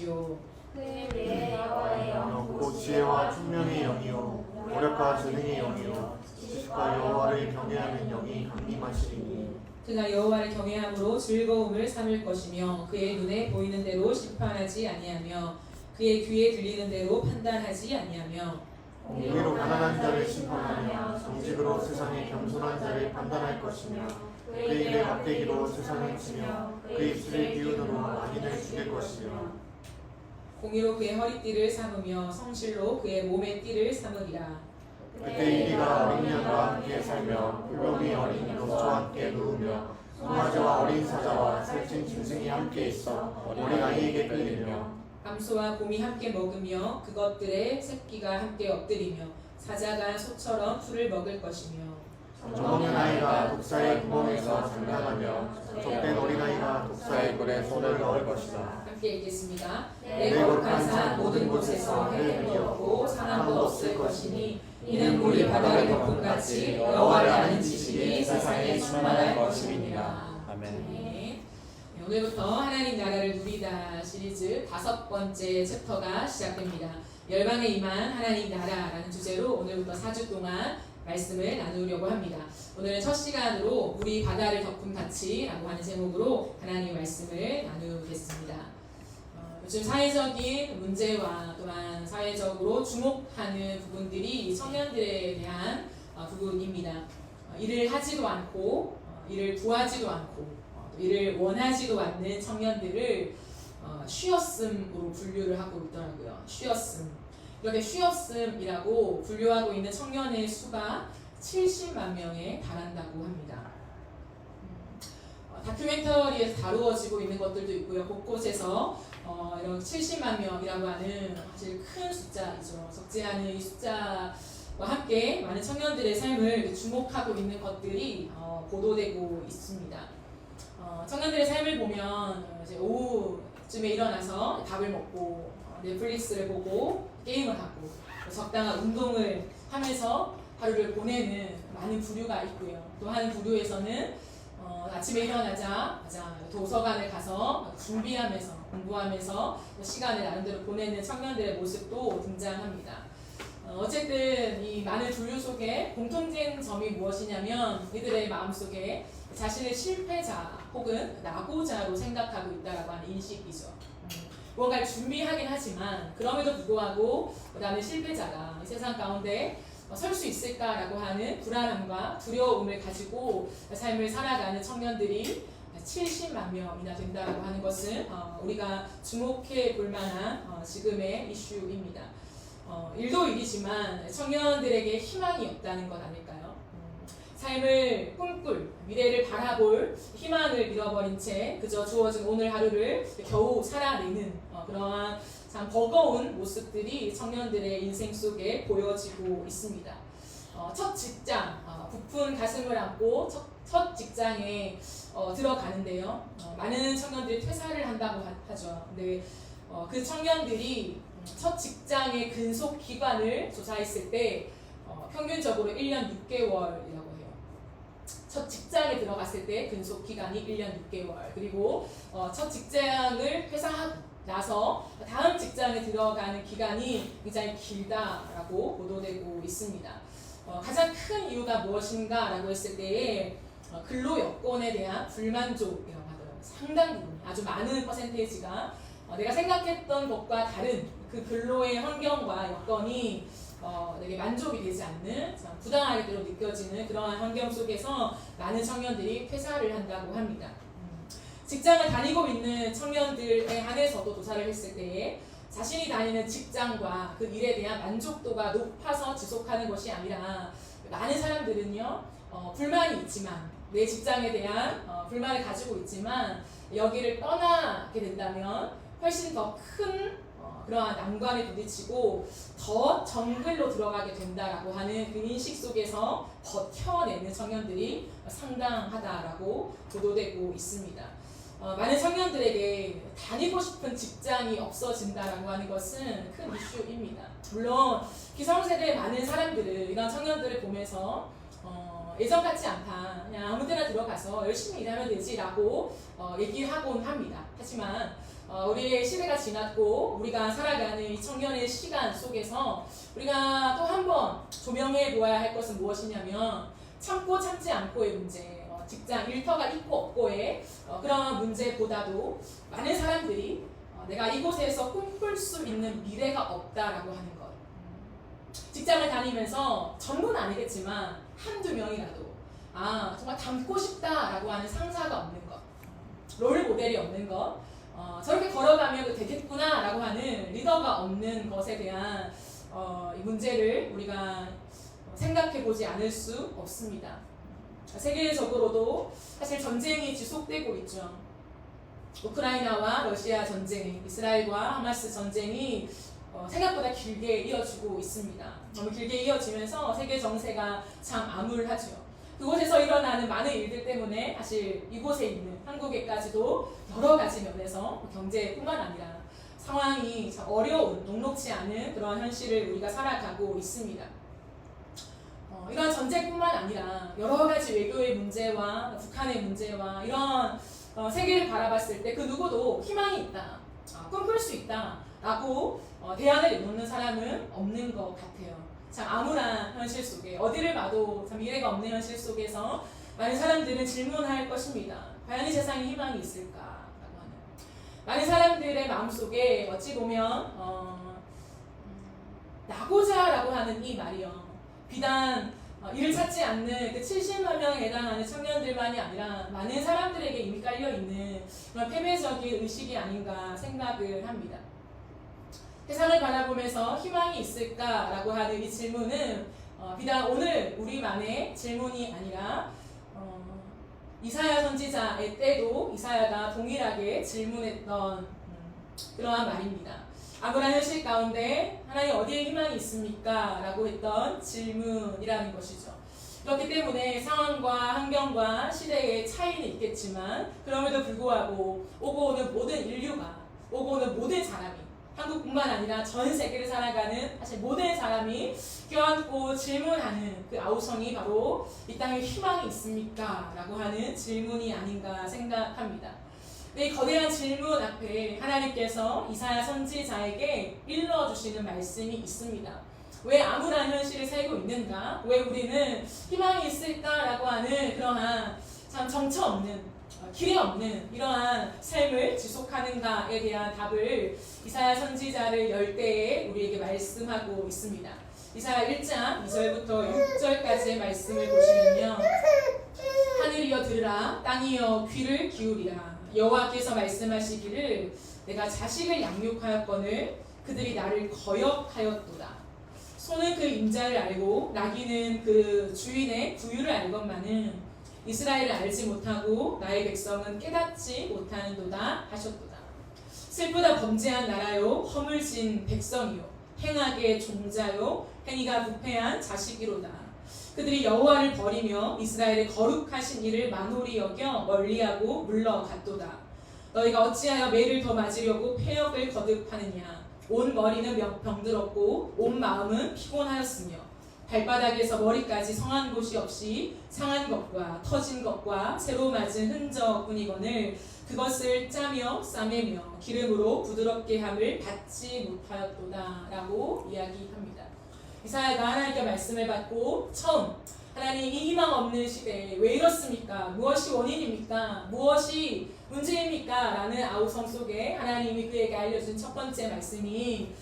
그의 미래 여호와의 영 곧 지혜와 총명의 영이요 노력과 재능의 영이요 지식과 여호와를 경외하는 영이 강림하시리니 그가 여호와를 경외함으로 즐거움을 삼을 것이며 그의 눈에 보이는 대로 심판하지 아니하며 그의 귀에 들리는 대로 판단하지 아니하며 공의로 가난한 자를 심판하며 정직으로 세상의 겸손한 자를 판단할 것이며 그의 입의 막대기로 세상을 치며 그의 입술의 기운으로 악인을 죽일 것이며 공의로 그의 허리띠를 삼으며 성실로 그의 몸의 띠를 삼으리라. 그때 이리가 어린 양과 함께 살며 꿀렁이 어린 염소와 함께 누우며 송아지와 어린 사자와 살찐 짐승이 함께 있어 어린아이에게 끌리며 암소와 곰이 함께 먹으며 그것들의 새끼가 함께 엎드리며 사자가 소처럼 풀을 먹을 것이며 젖먹는 아이가 독사의 구멍에서 장난하며 젖된 어린아이가 독사의 꿀에 손을 넣을 것이다. 함께 읽겠습니다. 내 거룩한 산 모든 곳에서 해됨이 없고 사람도 없을 것이니 이는 물이 바다를 덮음같이 여호와를 아는 지식이 세상에 충만할 것임이니라. 아멘. 네. 오늘부터 하나님 나라를 누리다 시리즈 5번째 챕터가 시작됩니다. 열방에 임한 하나님 나라라는 주제로 오늘부터 4주 동안 말씀을 나누려고 합니다. 오늘은 첫 시간으로 물이 바다를 덮음같이 라고 하는 제목으로 하나님의 말씀을 나누겠습니다. 요즘 사회적인 문제와 또한 사회적으로 주목하는 부분들이 청년들에 대한 부분입니다. 일을 하지도 않고 일을 구하지도 않고 일을 원하지도 않는 청년들을 쉬었음으로 분류를 하고 있더라고요. 쉬었음. 이렇게 쉬었음이라고 분류하고 있는 청년의 수가 70만 명에 달한다고 합니다. 다큐멘터리에서 다루어지고 있는 것들도 있고요. 곳곳에서 이런 70만 명이라고 하는 사실 큰 숫자이죠. 적지 않은 이 숫자와 함께 많은 청년들의 삶을 주목하고 있는 것들이 보도되고 있습니다. 청년들의 삶을 보면 이제 오후쯤에 일어나서 밥을 먹고 넷플릭스를 보고 게임을 하고 적당한 운동을 하면서 하루를 보내는 많은 부류가 있고요. 또 한 부류에서는 아침에 일어나자 도서관을 가서 준비하면서 공부하면서 시간을 나름대로 보내는 청년들의 모습도 등장합니다. 어쨌든 이 많은 분류 속에 공통된 점이 무엇이냐면 이들의 마음속에 자신을 실패자 혹은 낙오자로 생각하고 있다고 하는 인식이죠. 무언가를 준비하긴 하지만 그럼에도 불구하고 나는 실패자다. 이 세상 가운데 설 수 있을까라고 하는 불안함과 두려움을 가지고 삶을 살아가는 청년들이 70만 명이나 된다고 하는 것은 우리가 주목해 볼 만한 지금의 이슈입니다. 일도 일이지만 청년들에게 희망이 없다는 것 아닐까요? 삶을 꿈꿀, 미래를 바라볼 희망을 잃어버린 채 그저 주어진 오늘 하루를 겨우 살아내는 그러한 참 버거운 모습들이 청년들의 인생 속에 보여지고 있습니다. 첫 직장, 부푼 가슴을 안고 첫 직장에 들어가는데요. 많은 청년들이 퇴사를 한다고 하죠. 근데 그 청년들이 첫 직장의 근속 기간을 조사했을 때 평균적으로 1년 6개월이라고 해요. 첫 직장에 들어갔을 때 근속 기간이 1년 6개월. 그리고 첫 직장을 퇴사하고 나서 다음 직장에 들어가는 기간이 굉장히 길다라고 보도되고 있습니다. 가장 큰 이유가 무엇인가라고 했을 때에 근로 여건에 대한 불만족이라고 하더라고요. 상당 부분, 아주 많은 퍼센테이지가 내가 생각했던 것과 다른 그 근로의 환경과 여건이 내게 만족이 되지 않는 부당하게도 느껴지는 그러한 환경 속에서 많은 청년들이 퇴사를 한다고 합니다. 직장을 다니고 있는 청년들에 한해서도 조사를 했을 때에 자신이 다니는 직장과 그 일에 대한 만족도가 높아서 지속하는 것이 아니라 많은 사람들은요 불만이 있지만 내 직장에 대한 불만을 가지고 있지만 여기를 떠나게 된다면 훨씬 더 큰 그러한 난관에 부딪히고 더 정글로 들어가게 된다라고 하는 그 인식 속에서 버텨내는 청년들이 상당하다라고 보도되고 있습니다. 많은 청년들에게 다니고 싶은 직장이 없어진다라고 하는 것은 큰 이슈입니다. 물론 기성세대의 많은 사람들은 이런 청년들을 보면서 예전 같지 않다. 그냥 아무 데나 들어가서 열심히 일하면 되지라고 얘기하곤 합니다. 하지만 우리의 시대가 지났고 우리가 살아가는 이 청년의 시간 속에서 우리가 또 한 번 조명해 보아야 할 것은 무엇이냐면 참고 참지 않고의 문제, 직장 일터가 있고 없고의 그런 문제보다도 많은 사람들이 내가 이곳에서 꿈꿀 수 있는 미래가 없다라고 하는 것. 직장을 다니면서 전부는 아니겠지만 한두 명이라도 정말 닮고 싶다라고 하는 상사가 없는 것, 롤 모델이 없는 것, 저렇게 걸어가면 되겠구나라고 하는 리더가 없는 것에 대한 이 문제를 우리가 생각해 보지 않을 수 없습니다. 세계적으로도 사실 전쟁이 지속되고 있죠. 우크라이나와 러시아 전쟁, 이스라엘과 하마스 전쟁이 생각보다 길게 이어지고 있습니다. 너무 길게 이어지면서 세계 정세가 참 암울하죠. 그곳에서 일어나는 많은 일들 때문에 사실 이곳에 있는 한국에까지도 여러 가지 면에서 경제뿐만 아니라 상황이 참 어려운, 녹록지 않은 그런 현실을 우리가 살아가고 있습니다. 이런 전쟁뿐만 아니라 여러 가지 외교의 문제와 북한의 문제와 이런 세계를 바라봤을 때 그 누구도 희망이 있다, 꿈꿀 수 있다라고 대안을 내놓는 사람은 없는 것 같아요. 참 암울한 현실 속에 어디를 봐도 참 미래가 없는 현실 속에서 많은 사람들은 질문할 것입니다. 과연 이 세상에 희망이 있을까라고 하는 많은 사람들의 마음속에 어찌 보면 나고자라고 하는 이 말이요, 비단 일을 찾지 않는 그 70만 명에 해당하는 청년들만이 아니라 많은 사람들에게 이미 깔려있는 그런 패배적인 의식이 아닌가 생각을 합니다. 세상을 바라보면서 희망이 있을까라고 하는 이 질문은 비단 오늘 우리만의 질문이 아니라 이사야 선지자의 때도 이사야가 동일하게 질문했던 그러한 말입니다. 암울한 현실 가운데 하나님 어디에 희망이 있습니까? 라고 했던 질문이라는 것이죠. 그렇기 때문에 상황과 환경과 시대의 차이는 있겠지만 그럼에도 불구하고 오고 오는 모든 인류가, 오고 오는 모든 사람이, 한국뿐만 아니라 전 세계를 살아가는 사실 모든 사람이 껴안고 질문하는 그 아우성이 바로 이 땅에 희망이 있습니까? 라고 하는 질문이 아닌가 생각합니다. 이 거대한 질문 앞에 하나님께서 이사야 선지자에게 일러주시는 말씀이 있습니다. 왜 암울한 현실을 살고 있는가? 왜 우리는 희망이 있을까라고 하는 그러한 참 정처 없는, 길이 없는 이러한 삶을 지속하는가에 대한 답을 이사야 선지자를 열 때에 우리에게 말씀하고 있습니다. 이사야 1장 2절부터 6절까지의 말씀을 보시면요, 하늘이여 들으라, 땅이여 귀를 기울이라. 여호와께서 말씀하시기를 내가 자식을 양육하였거늘 그들이 나를 거역하였도다. 소는 그 임자를 알고 나귀는 그 주인의 구유를 알건만은 이스라엘을 알지 못하고 나의 백성은 깨닫지 못하는도다 하셨도다. 슬프다 범죄한 나라요, 허물진 백성이요, 행악의 종자요, 행위가 부패한 자식이로다. 그들이 여호와를 버리며 이스라엘의 거룩하신 이를 만홀히 여겨 멀리하고 물러갔도다. 너희가 어찌하여 매를 더 맞으려고 폐역을 거듭하느냐. 온 머리는 병들었고 온 마음은 피곤하였으며 발바닥에서 머리까지 성한 곳이 없이 상한 것과 터진 것과 새로 맞은 흔적뿐이거늘 그것을 짜며 싸매며 기름으로 부드럽게 함을 받지 못하였도다 라고 이야기합니다. 이사야가 하나님께 말씀을 받고 처음 하나님 이 희망 없는 시대에 왜 이렇습니까? 무엇이 원인입니까? 무엇이 문제입니까? 라는 아우성 속에 하나님이 그에게 알려준 첫 번째 말씀이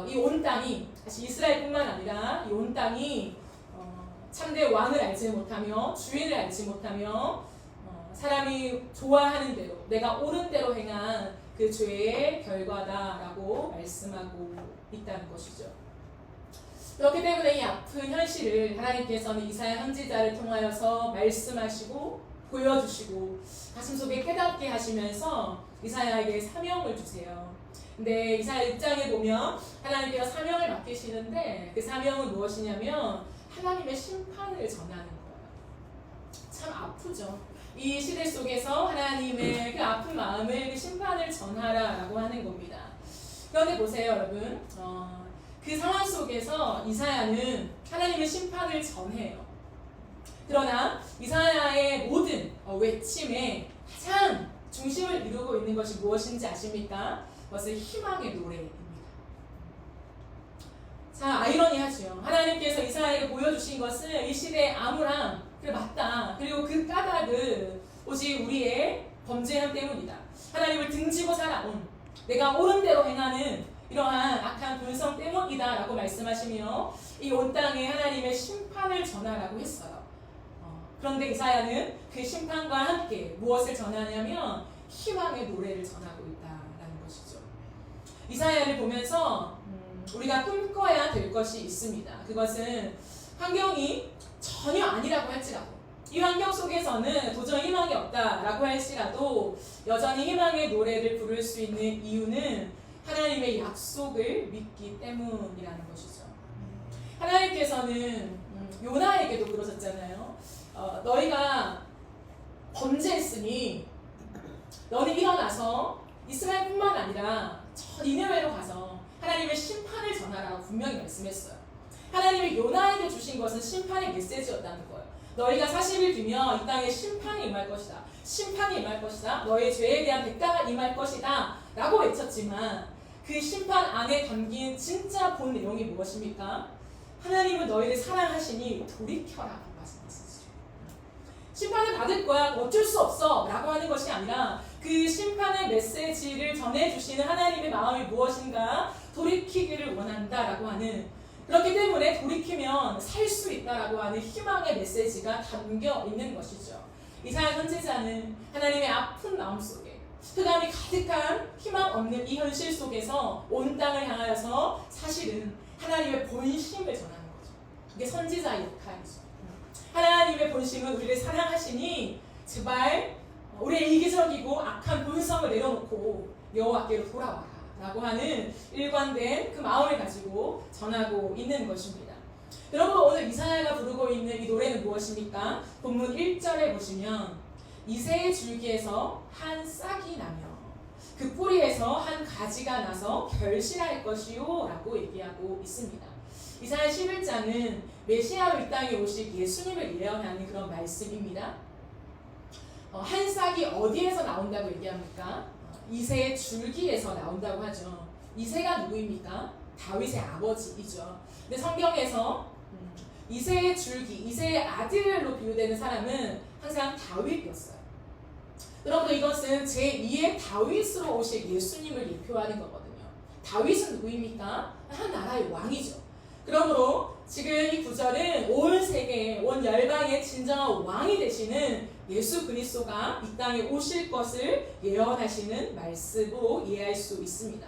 이 온 땅이, 사실 이스라엘뿐만 아니라 이 온 땅이 참된 왕을 알지 못하며 주인을 알지 못하며 사람이 좋아하는 대로 내가 옳은 대로 행한 그 죄의 결과다라고 말씀하고 있다는 것이죠. 그렇기 때문에 이 아픈 현실을 하나님께서는 이사야 선지자를 통하여서 말씀하시고 보여주시고 가슴속에 깨닫게 하시면서 이사야에게 사명을 주세요. 근데 이사야 6장에 보면 하나님께서 사명을 맡기시는데 그 사명은 무엇이냐면 하나님의 심판을 전하는 거예요. 참 아프죠. 이 시대 속에서 하나님의 그 아픈 마음을, 그 심판을 전하라라고 하는 겁니다. 그런데 보세요, 여러분. 그 상황 속에서 이사야는 하나님의 심판을 전해요. 그러나 이사야의 모든 외침에 가장 중심을 이루고 있는 것이 무엇인지 아십니까? 그것은 희망의 노래입니다. 자, 아이러니하죠. 하나님께서 이스라엘에게 보여주신 것은 이 시대의 암울함, 그래 맞다. 그리고 그 까닭은 오직 우리의 범죄함 때문이다. 하나님을 등지고 살아온 내가 옳은 대로 행하는 이러한 악한 본성 때문이다 라고 말씀하시며 이 온 땅에 하나님의 심판을 전하라고 했어요. 그런데 이사야는 그 심판과 함께 무엇을 전하냐면 희망의 노래를 전하고 있다라는 것이죠. 이사야를 보면서 우리가 꿈꿔야 될 것이 있습니다. 그것은 환경이 전혀 아니라고 할지라도 이 환경 속에서는 도저히 희망이 없다라고 할지라도 여전히 희망의 노래를 부를 수 있는 이유는 하나님의 약속을 믿기 때문이라는 것이죠. 하나님께서는 요나에게도 그러셨잖아요. 너희가 범죄했으니 너는 일어나서 이스라엘뿐만 아니라 저 니느웨로 가서 하나님의 심판을 전하라고 분명히 말씀했어요. 하나님이 요나에게 주신 것은 심판의 메시지였다는 거예요. 너희가 40일 뒤면 이 땅에 심판이 임할 것이다. 심판이 임할 것이다. 너의 죄에 대한 대가가 임할 것이다. 라고 외쳤지만 그 심판 안에 담긴 진짜 본 내용이 무엇입니까? 하나님은 너희를 사랑하시니 돌이켜라 라고 말씀하시죠. 심판을 받을 거야 어쩔 수 없어 라고 하는 것이 아니라 그 심판의 메시지를 전해주시는 하나님의 마음이 무엇인가 돌이키기를 원한다라고 하는, 그렇기 때문에 돌이키면 살 수 있다라고 하는 희망의 메시지가 담겨 있는 것이죠. 이사야 선지자는 하나님의 아픈 마음속에 흑암이 가득한 희망 없는 이 현실 속에서 온 땅을 향하여서 사실은 하나님의 본심을 전하는 거죠. 이게 선지자의 역할이죠. 하나님의 본심은 우리를 사랑하시니 제발 우리의 이기적이고 악한 본성을 내려놓고 여호와께로 돌아와라 라고 하는 일관된 그 마음을 가지고 전하고 있는 것입니다. 여러분, 오늘 이사야가 부르고 있는 이 노래는 무엇입니까? 본문 1절에 보시면 이새의 줄기에서 한 싹이 나며 그 뿌리에서 한 가지가 나서 결실할 것이요 라고 얘기하고 있습니다. 이사야 11장은 메시아로 이 땅에 오실 예수님을 예언하는 그런 말씀입니다. 한 싹이 어디에서 나온다고 얘기합니까? 이새의 줄기에서 나온다고 하죠. 이새가 누구입니까? 다윗의 아버지이죠. 근데 성경에서 이새의 줄기, 이새의 아들로 비유되는 사람은 항상 다윗이었어요. 여러분, 이것은 제2의 다윗으로 오실 예수님을 예표하는 거거든요. 다윗은 누구입니까? 한 나라의 왕이죠. 그러므로 지금 이 구절은 온 세계, 온 열방의 진정한 왕이 되시는 예수 그리스도가 이 땅에 오실 것을 예언하시는 말씀으로 이해할 수 있습니다.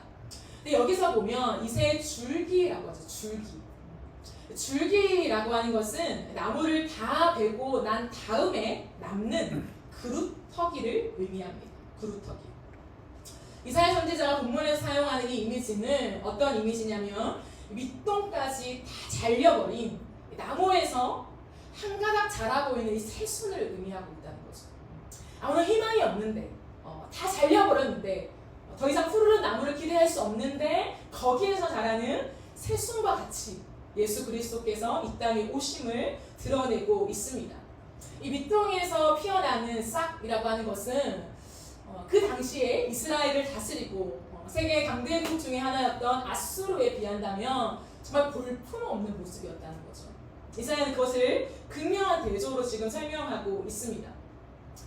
근데 여기서 보면 이새의 줄기라고 하죠. 줄기라고 하는 것은 나무를 다 베고 난 다음에 남는 그루터기를 의미합니다. 그루터기. 이사야 선지자가 본문에서 사용하는 이 이미지는 어떤 이미지냐면 밑동까지 다 잘려버린 나무에서 한 가닥 자라고 있는 이 새순을 의미하고 있다는 거죠. 아무런 희망이 없는데 다 잘려버렸는데 더 이상 푸르른 나무를 기대할 수 없는데 거기에서 자라는 새순과 같이 예수 그리스도께서 이 땅에 오심을 드러내고 있습니다. 이 밑동에서 피어나는 싹이라고 하는 것은 그 당시에 이스라엘을 다스리고 세계 강대국 중에 하나였던 아수르에 비한다면 정말 볼품없는 모습이었다는 거죠. 이사야는 그것을 극명한 대조로 지금 설명하고 있습니다.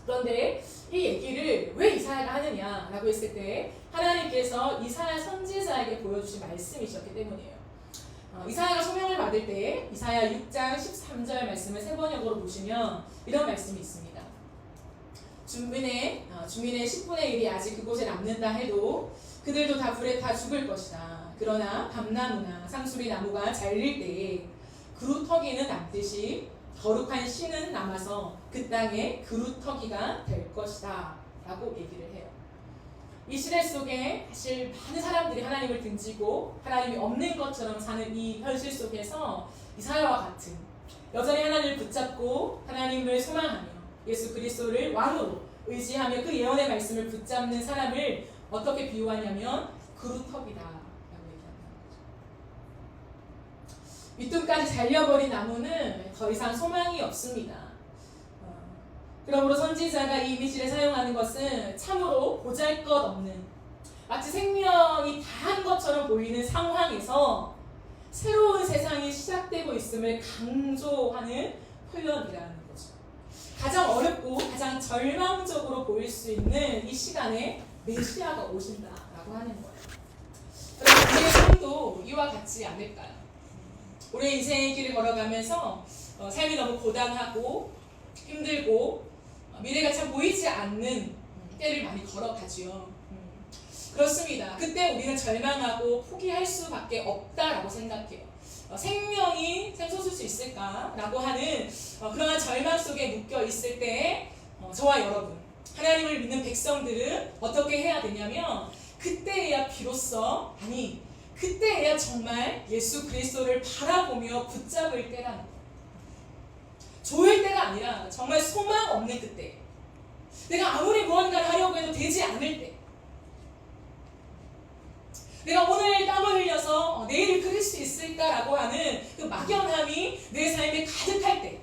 그런데 이 얘기를 왜 이사야가 하느냐라고 했을 때 하나님께서 이사야 선지자에게 보여주신 말씀이셨기 때문이에요. 이사야가 소명을 받을 때 이사야 6장 13절 말씀을 세 번역으로 보시면 이런 말씀이 있습니다. 주민의 10분의 1이 아직 그곳에 남는다 해도 그들도 다 불에 타 죽을 것이다. 그러나 밤나무나 상수리 나무가 잘릴 때에 그루터기는 남듯이 거룩한 씨는 남아서 그 땅에 그루터기가 될 것이다 라고 얘기를 해요. 이 시대 속에 사실 많은 사람들이 하나님을 등지고 하나님이 없는 것처럼 사는 이 현실 속에서 이사야와 같은 여전히 하나님을 붙잡고 하나님을 소망하며 예수 그리스도를 왕으로 의지하며 그 예언의 말씀을 붙잡는 사람을 어떻게 비유하냐면 그루터기다 라고 얘기합니다. 밑둥까지 잘려버린 나무는 더 이상 소망이 없습니다. 그러므로 선지자가 이 이미지를 사용하는 것은 참으로 보잘것없는, 마치 생명이 다한 것처럼 보이는 상황에서 새로운 세상이 시작되고 있음을 강조하는 표현이라는 거죠. 가장 어렵고 가장 절망적으로 보일 수 있는 이 시간에 메시아가 오신다라고 하는 거예요. 그럼 우리의 삶도 이와 같지 않을까요? 우리의 인생의 길을 걸어가면서 삶이 너무 고단하고 힘들고 미래가 참 보이지 않는 때를 많이 걸어가지요. 그렇습니다. 그때 우리는 절망하고 포기할 수밖에 없다라고 생각해요. 생명이 샘솟을 수 있을까라고 하는 그러한 절망 속에 묶여 있을 때 저와 여러분, 하나님을 믿는 백성들은 어떻게 해야 되냐면 그때에야 비로소, 아니 그때에야 정말 예수 그리스도를 바라보며 붙잡을 때라는 거예요. 좋을 때가 아니라 정말 소망 없는 그때, 내가 아무리 무언가를 하려고 해도 되지 않을 때, 내가 오늘 땀을 흘려서 내일을 그릴 수 있을까라고 하는 그 막연함이 내 삶에 가득할 때,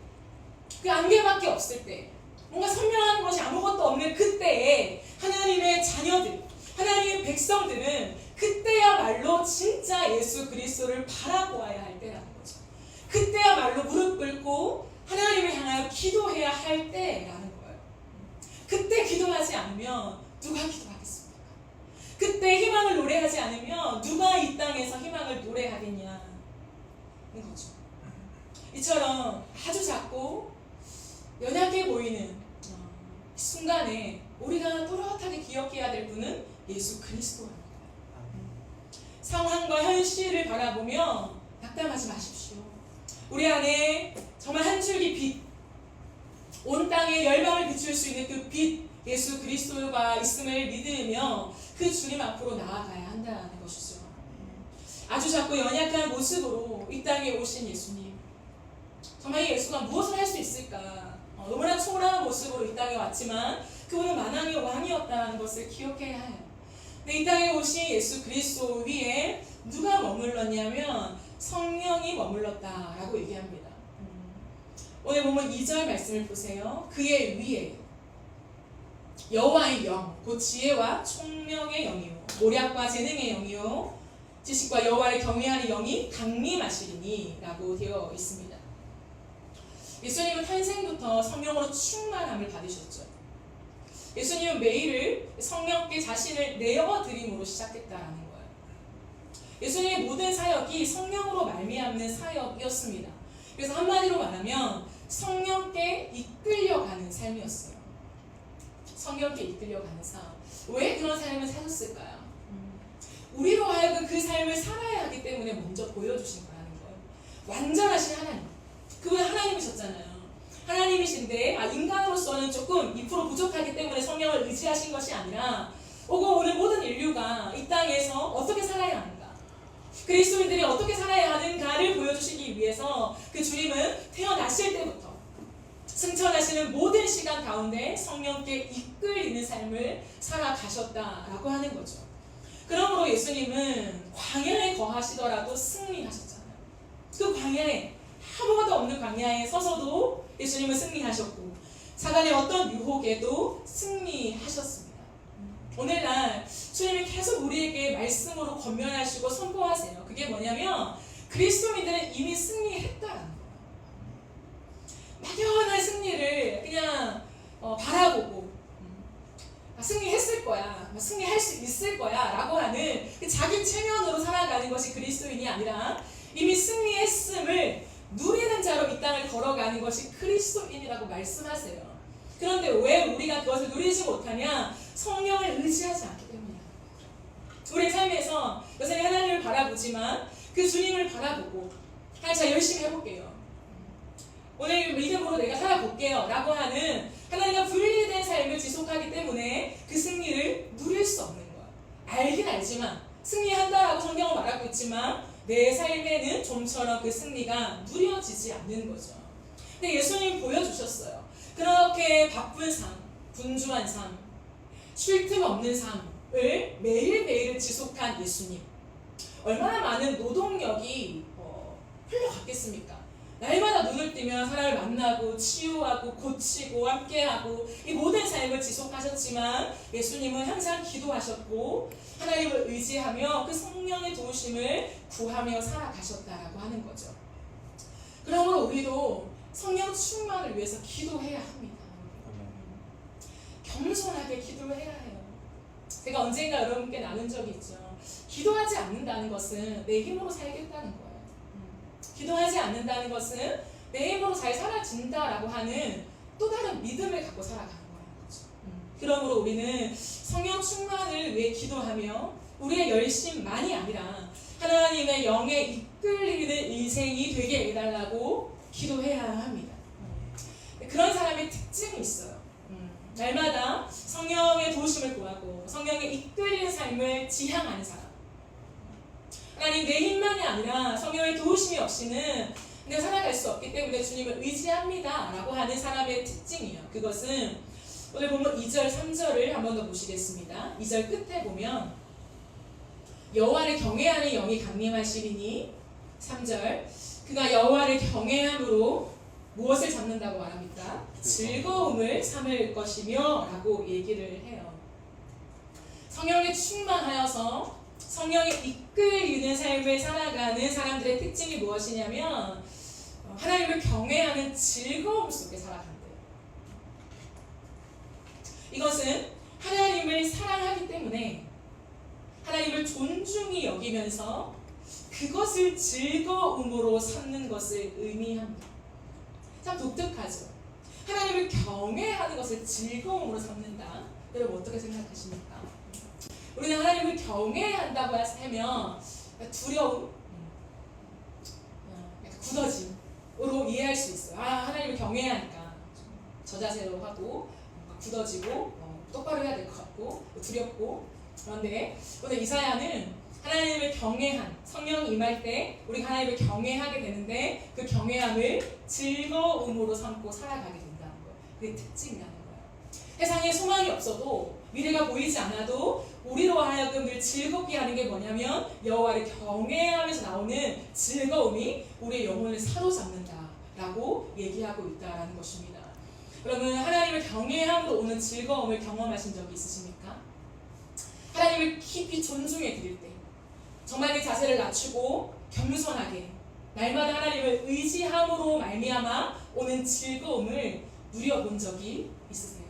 그 안개밖에 없을 때, 뭔가 선명한 것이 아무것도 없는 그때에 하나님의 자녀들, 하나님의 백성들은 그때야말로 진짜 예수 그리스도를 바라보아야 할 때라는 거죠. 그때야말로 무릎 꿇고 하나님을 향하여 기도해야 할 때라는 거예요. 그때 기도하지 않으면 누가 기도하겠습니까? 그때 희망을 노래하지 않으면 누가 이 땅에서 희망을 노래하겠냐는 거죠. 이처럼 아주 작고 연약해 보이는 순간에 우리가 또렷하게 기억해야 될 분은 예수 그리스도입니다. 상황과 현실을 바라보며 낙담하지 마십시오. 우리 안에 정말 한 줄기 빛, 온 땅에 열방을 비출 수 있는 그 빛, 예수 그리스도가 있음을 믿으며 그 주님 앞으로 나아가야 한다는 것이죠. 아주 작고 연약한 모습으로 이 땅에 오신 예수님, 정말 이 예수가 무엇을 할 수 있을까? 너무나 초라한 모습으로 이 땅에 왔지만 그분은 만왕의 왕이었다는 것을 기억해야 해요. 근데 이 땅에 오신 예수 그리스도 위에 누가 머물렀냐면 성령이 머물렀다라고 얘기합니다. 오늘 보면 2절 말씀을 보세요. 그의 위에 여호와의 영, 곧 지혜와 총명의 영이요 모략과 재능의 영이요 지식과 여호와를 경외하는 영이 강림하시리니 라고 되어 있습니다. 예수님은 탄생부터 성령으로 충만함을 받으셨죠. 예수님은 매일을 성령께 자신을 내어드림으로 시작했다라는 거예요. 예수님의 모든 사역이 성령으로 말미암는 사역이었습니다. 그래서 한마디로 말하면 성령께 이끌려가는 삶이었어요. 성령께 이끌려가는 삶. 왜 그런 삶을 사셨을까요? 우리로 하여금 그 삶을 살아야 하기 때문에 먼저 보여주신 거라는 거예요. 완전하신 하나님. 그분 하나님이셨잖아요. 하나님이신데 인간으로서는 조금 2% 부족하기 때문에 성령을 의지하신 것이 아니라 오고 오는 모든 인류가 이 땅에서 어떻게 살아야 하는가, 그리스도인들이 어떻게 살아야 하는가를 보여주시기 위해서 그 주님은 태어나실 때부터 승천하시는 모든 시간 가운데 성령께 이끌리는 삶을 살아가셨다라고 하는 거죠. 그러므로 예수님은 광야에 거하시더라도 승리하셨잖아요. 그 광야에, 아무것도 없는 광야에 서서도 예수님은 승리하셨고 사단의 어떤 유혹에도 승리하셨습니다. 오늘날 주님이 계속 우리에게 말씀으로 권면하시고 선포하세요. 그게 뭐냐면 그리스도인들은 이미 승리했다라는 거예요. 막연한 승리를 그냥 바라보고 승리했을 거야, 승리할 수 있을 거야 라고 하는 자기 체면으로 살아가는 것이 그리스도인이 아니라 이미 승리했음을 누리는 자로 이 땅을 걸어가는 것이 그리스도인이라고 말씀하세요. 그런데 왜 우리가 그것을 누리지 못하냐? 성령을 의지하지 않기 때문이야. 우리의 삶에서 여전히 하나님을 바라보지만 그 주님을 바라보고 자 열심히 해볼게요, 오늘 믿음으로 내가 살아볼게요 라고 하는 하나님과 분리된 삶을 지속하기 때문에 그 승리를 누릴 수 없는 거야. 알긴 알지만 승리한다라고 성경은 말하고 있지만 내 삶에는 좀처럼 그 승리가 누려지지 않는 거죠. 근데 예수님이 보여주셨어요. 그렇게 바쁜 삶, 분주한 삶, 쉴 틈 없는 삶을 매일매일 지속한 예수님, 얼마나 많은 노동력이 흘러갔겠습니까? 날마다 눈을 뜨면 사람을 만나고 치유하고 고치고 함께하고 이 모든 삶을 지속하셨지만 예수님은 항상 기도하셨고 하나님을 의지하며 그 성령의 도우심을 구하며 살아가셨다라고 하는 거죠. 그러므로 우리도 성령 충만을 위해서 기도해야 합니다. 겸손하게 기도를 해야 해요. 제가 언젠가 여러분께 나눈 적이 있죠. 기도하지 않는다는 것은 내 힘으로 살겠다는 거예요. 기도하지 않는다는 것은 내 힘으로 잘 살아진다라고 하는 또 다른 믿음을 갖고 살아가는 거죠. 그러므로 우리는 성령 충만을 위해 기도하며 우리의 열심만이 아니라 하나님의 영에 이끌리는 인생이 되게 해달라고 기도해야 합니다. 그런 사람의 특징이 있어요. 날마다 성령의 도우심을 구하고 성령에 이끌리는 삶을 지향하는 사람. 하나님 내 힘만이 아니라 성령의 도우심이 없이는 내가 살아갈 수 없기 때문에 주님을 의지합니다 라고 하는 사람의 특징이에요. 그것은 오늘 보면 2절 3절을 한 번 더 보시겠습니다. 2절 끝에 보면 여호와를 경외하는 영이 강림하시리니 3절 그가 여호와를 경외함으로 무엇을 잡는다고 말합니까? 즐거움을 삼을 것이며 라고 얘기를 해요. 성령에 충만하여서 성령에 이끌리는 삶을 살아가는 사람들의 특징이 무엇이냐면 하나님을 경외하는 즐거움 속에 살아간대요. 이것은 하나님을 사랑하기 때문에 하나님을 존중히 여기면서 그것을 즐거움으로 삼는 것을 의미합니다. 참 독특하죠. 하나님을 경외하는 것을 즐거움으로 삼는다. 여러분 어떻게 생각하십니까? 우리는 하나님을 경외한다고 하면 두려움, 굳어짐으로 이해할 수 있어요. 하나님을 경외하니까 저 자세로 하고 굳어지고 똑바로 해야 될 것 같고 두렵고. 그런데 오늘 이사야는 하나님을 경외한 성령이 임할 때 우리가 하나님을 경외하게 되는데 그 경외함을 즐거움으로 삼고 살아가게 된다는 거예요. 그게 특징이라는 거예요. 세상에 소망이 없어도 미래가 보이지 않아도 우리로 하여금 늘 즐겁게 하는 게 뭐냐면 여호와를 경외하면서 나오는 즐거움이 우리의 영혼을 사로잡는다라고 얘기하고 있다라는 것입니다. 그러면 하나님을 경외함으로 오는 즐거움을 경험하신 적이 있으십니까? 하나님을 깊이 존중해 드릴 때 정말 그 자세를 낮추고 겸손하게 날마다 하나님을 의지함으로 말미암아 오는 즐거움을 누려본 적이 있으세요?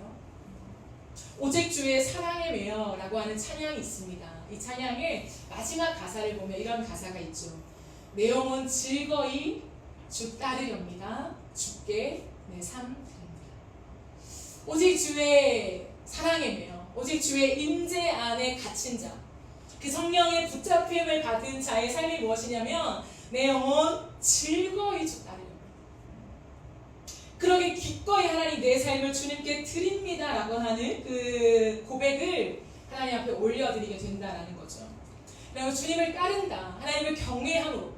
오직 주의 사랑에 매여 라고 하는 찬양이 있습니다. 이 찬양의 마지막 가사를 보면 이런 가사가 있죠. 내 영혼 즐거이 주 따르렵니다. 주께 내 삶 드립니다. 오직 주의 사랑에 매여 오직 주의 임재 안에 갇힌 자, 그 성령의 붙잡힘을 받은 자의 삶이 무엇이냐면 내 영혼 즐거이 주 따르렵니다. 그러게 기꺼이 하나님 내 삶을 주님께 드립니다 라고 하는 그 고백을 하나님 앞에 올려드리게 된다는 거죠. 그리고 주님을 따른다, 하나님을 경외함으로,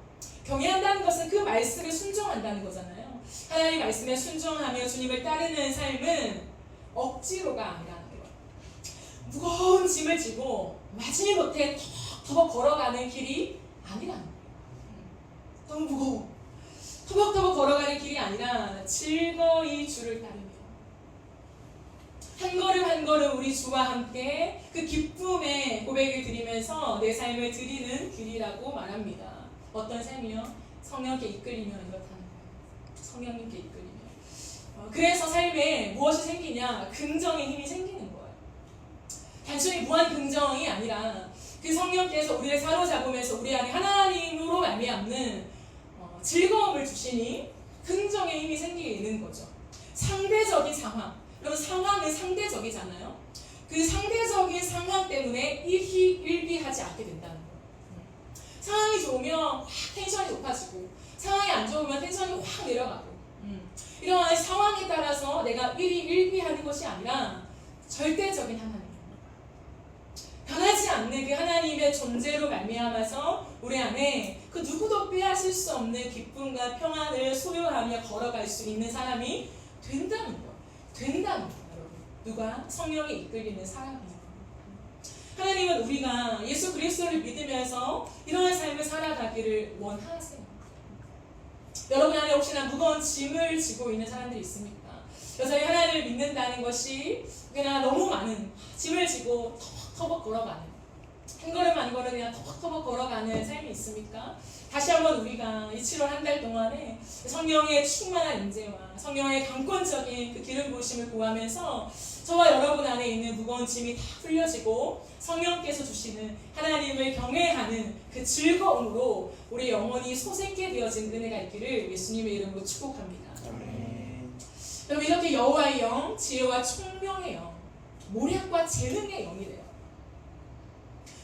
경외한다는 것은 그 말씀에 순종한다는 거잖아요. 하나님 말씀에 순종하며 주님을 따르는 삶은 억지로가 아니라는 거예요. 무거운 짐을 지고 마지못해 터벅터벅 걸어가는 길이 아니라는 거예요. 너무 무거워. 터벅터벅 걸어가는 길이 아니라 즐거이 주를 따르며 한 걸음 한 걸음 우리 주와 함께 그 기쁨의 고백을 드리면서 내 삶을 드리는 길이라고 말합니다. 어떤 삶이요? 성령께 이끌리며 이렇다는 거예요. 성령님께 이끌리며. 그래서 삶에 무엇이 생기냐? 긍정의 힘이 생기는 거예요. 단순히 무한 긍정이 아니라 그 성령께서 우리를 사로잡으면서 우리 안에 하나님으로 말미암는 즐거움을 주시니 긍정의 힘이 생기는 거죠. 상대적인 상황, 여러분 상황은 상대적이잖아요. 그 상대적인 상황 때문에 일희일비하지 않게 된다는 거예요. 상황이 좋으면 확 텐션이 높아지고 상황이 안 좋으면 텐션이 확 내려가고 이러한 상황에 따라서 내가 일희일비하는 것이 아니라 절대적인 하나님, 변하지 않는 그 하나님의 존재로 말미암아서 우리 안에 그 누구도 빼앗을 수 없는 기쁨과 평안을 소유하며 걸어갈 수 있는 사람이 된다는 거예요. 된다는 거예요, 여러분. 누가? 성령에 이끌리는 사람이에요. 하나님은 우리가 예수 그리스도를 믿으면서 이러한 삶을 살아가기를 원하세요. 여러분 안에 혹시나 무거운 짐을 지고 있는 사람들이 있습니까? 여전히 하나님을 믿는다는 것이 그냥 너무 많은 짐을 지고 터벅터벅 걸어가는, 한 걸음 한 걸음 그냥 터벅터벅 걸어가는 삶이 있습니까? 다시 한번 우리가 이 7월 한 달 동안에 성령의 충만한 인재와 성령의 강권적인 그 기름 부으심을 구하면서 저와 여러분 안에 있는 무거운 짐이 다 풀려지고 성령께서 주시는 하나님을 경외하는 그 즐거움으로 우리 영혼이 솟게 되어진 은혜가 있기를 예수님의 이름으로 축복합니다. 여러분, 이렇게 여호와의 영, 지혜와 총명의 영, 모략과 재능의 영이 돼요.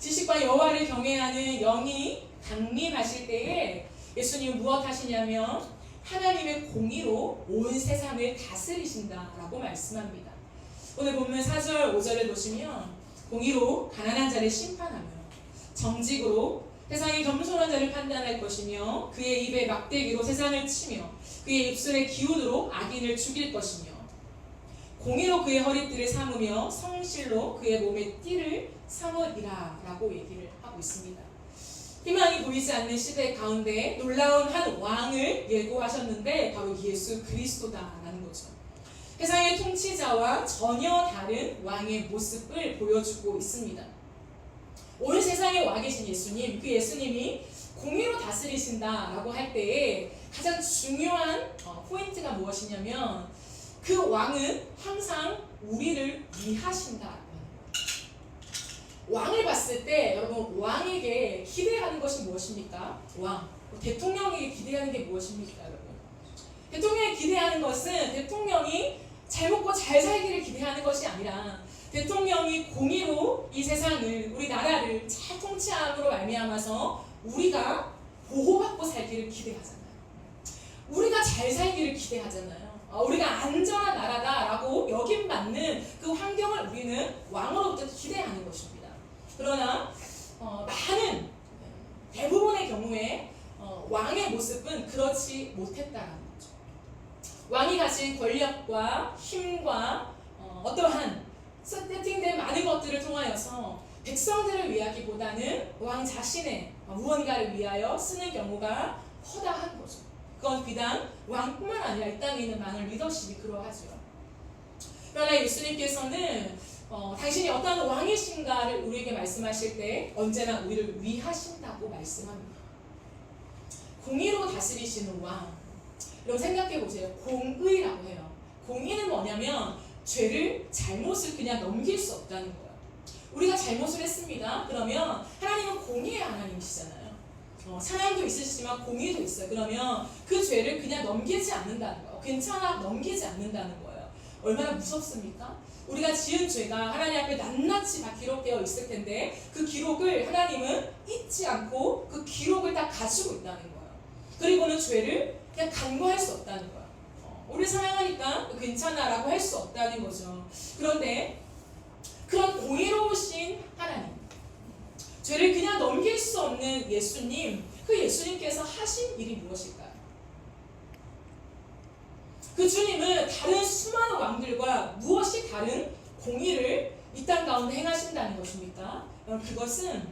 지식과 여호와를 경외하는 영이 강림하실 때에 예수님은 무엇 하시냐면 하나님의 공의로 온 세상을 다스리신다라고 말씀합니다. 오늘 본문 4절 5절을 보시면 공의로 가난한 자를 심판하며 정직으로 세상의 겸손한 자를 판단할 것이며 그의 입에 막대기로 세상을 치며 그의 입술의 기운으로 악인을 죽일 것이며 공의로 그의 허리띠를 삼으며 성실로 그의 몸에 띠를 삼으리라 라고 얘기를 하고 있습니다. 희망이 보이지 않는 시대 가운데 놀라운 한 왕을 예고하셨는데 바로 예수 그리스도다라는 거죠. 세상의 통치자와 전혀 다른 왕의 모습을 보여주고 있습니다. 온 세상에 와 계신 예수님, 그 예수님이 공의로 다스리신다라고 할 때에 가장 중요한 포인트가 무엇이냐면 그 왕은 항상 우리를 위하신다. 왕을 봤을 때 여러분 왕에게 기대하는 것이 무엇입니까? 왕, 대통령에게 기대하는 게 무엇입니까? 여러분, 대통령에게 기대하는 것은 대통령이 잘 먹고 잘 살기를 기대하는 것이 아니라 대통령이 공의로 이 세상을, 우리 나라를 잘 통치함으로 말미암아서 우리가 보호받고 살기를 기대하잖아요. 우리가 잘 살기를 기대하잖아요. 우리가 안전한 나라다라고 여김받는 그 환경을 우리는 왕으로부터 기대하는 것입니다. 그러나 많은 대부분의 경우에 왕의 모습은 그렇지 못했다는 거죠. 왕이 가진 권력과 힘과 어떠한 세팅된 많은 것들을 통하여서 백성들을 위하기보다는 왕 자신의 무언가를 위하여 쓰는 경우가 허다한 거죠. 그건 비단 왕뿐만 아니라 이 땅에 있는 많은 리더십이 그러하죠. 그러나 예수님께서는 당신이 어떤 왕이신가를 우리에게 말씀하실 때 언제나 우리를 위하신다고 말씀합니다. 공의로 다스리시는 왕. 여러분 생각해 보세요. 공의라고 해요. 공의는 뭐냐면 죄를, 잘못을 그냥 넘길 수 없다는 거예요. 우리가 잘못을 했습니다. 그러면 하나님은 공의의 하나님이시잖아요. 사랑도 있으시지만 공의도 있어요. 그러면 그 죄를 그냥 넘기지 않는다는 거예요. 괜찮아, 넘기지 않는다는 거예요. 얼마나 무섭습니까? 우리가 지은 죄가 하나님 앞에 낱낱이 다 기록되어 있을 텐데 그 기록을 하나님은 잊지 않고 그 기록을 다 가지고 있다는 거예요. 그리고는 죄를 그냥 간과할 수 없다는 거예요. 우리 사랑하니까 괜찮아 라고 할 수 없다는 거죠. 그런데 그런 공의로우신 하나님, 죄를 그냥 넘길 수 없는 예수님, 그 예수님께서 하신 일이 무엇일까요? 그 주님은 다른 수많은 왕들과 무엇이 다른 공의를 이 땅 가운데 행하신다는 것입니까? 그것은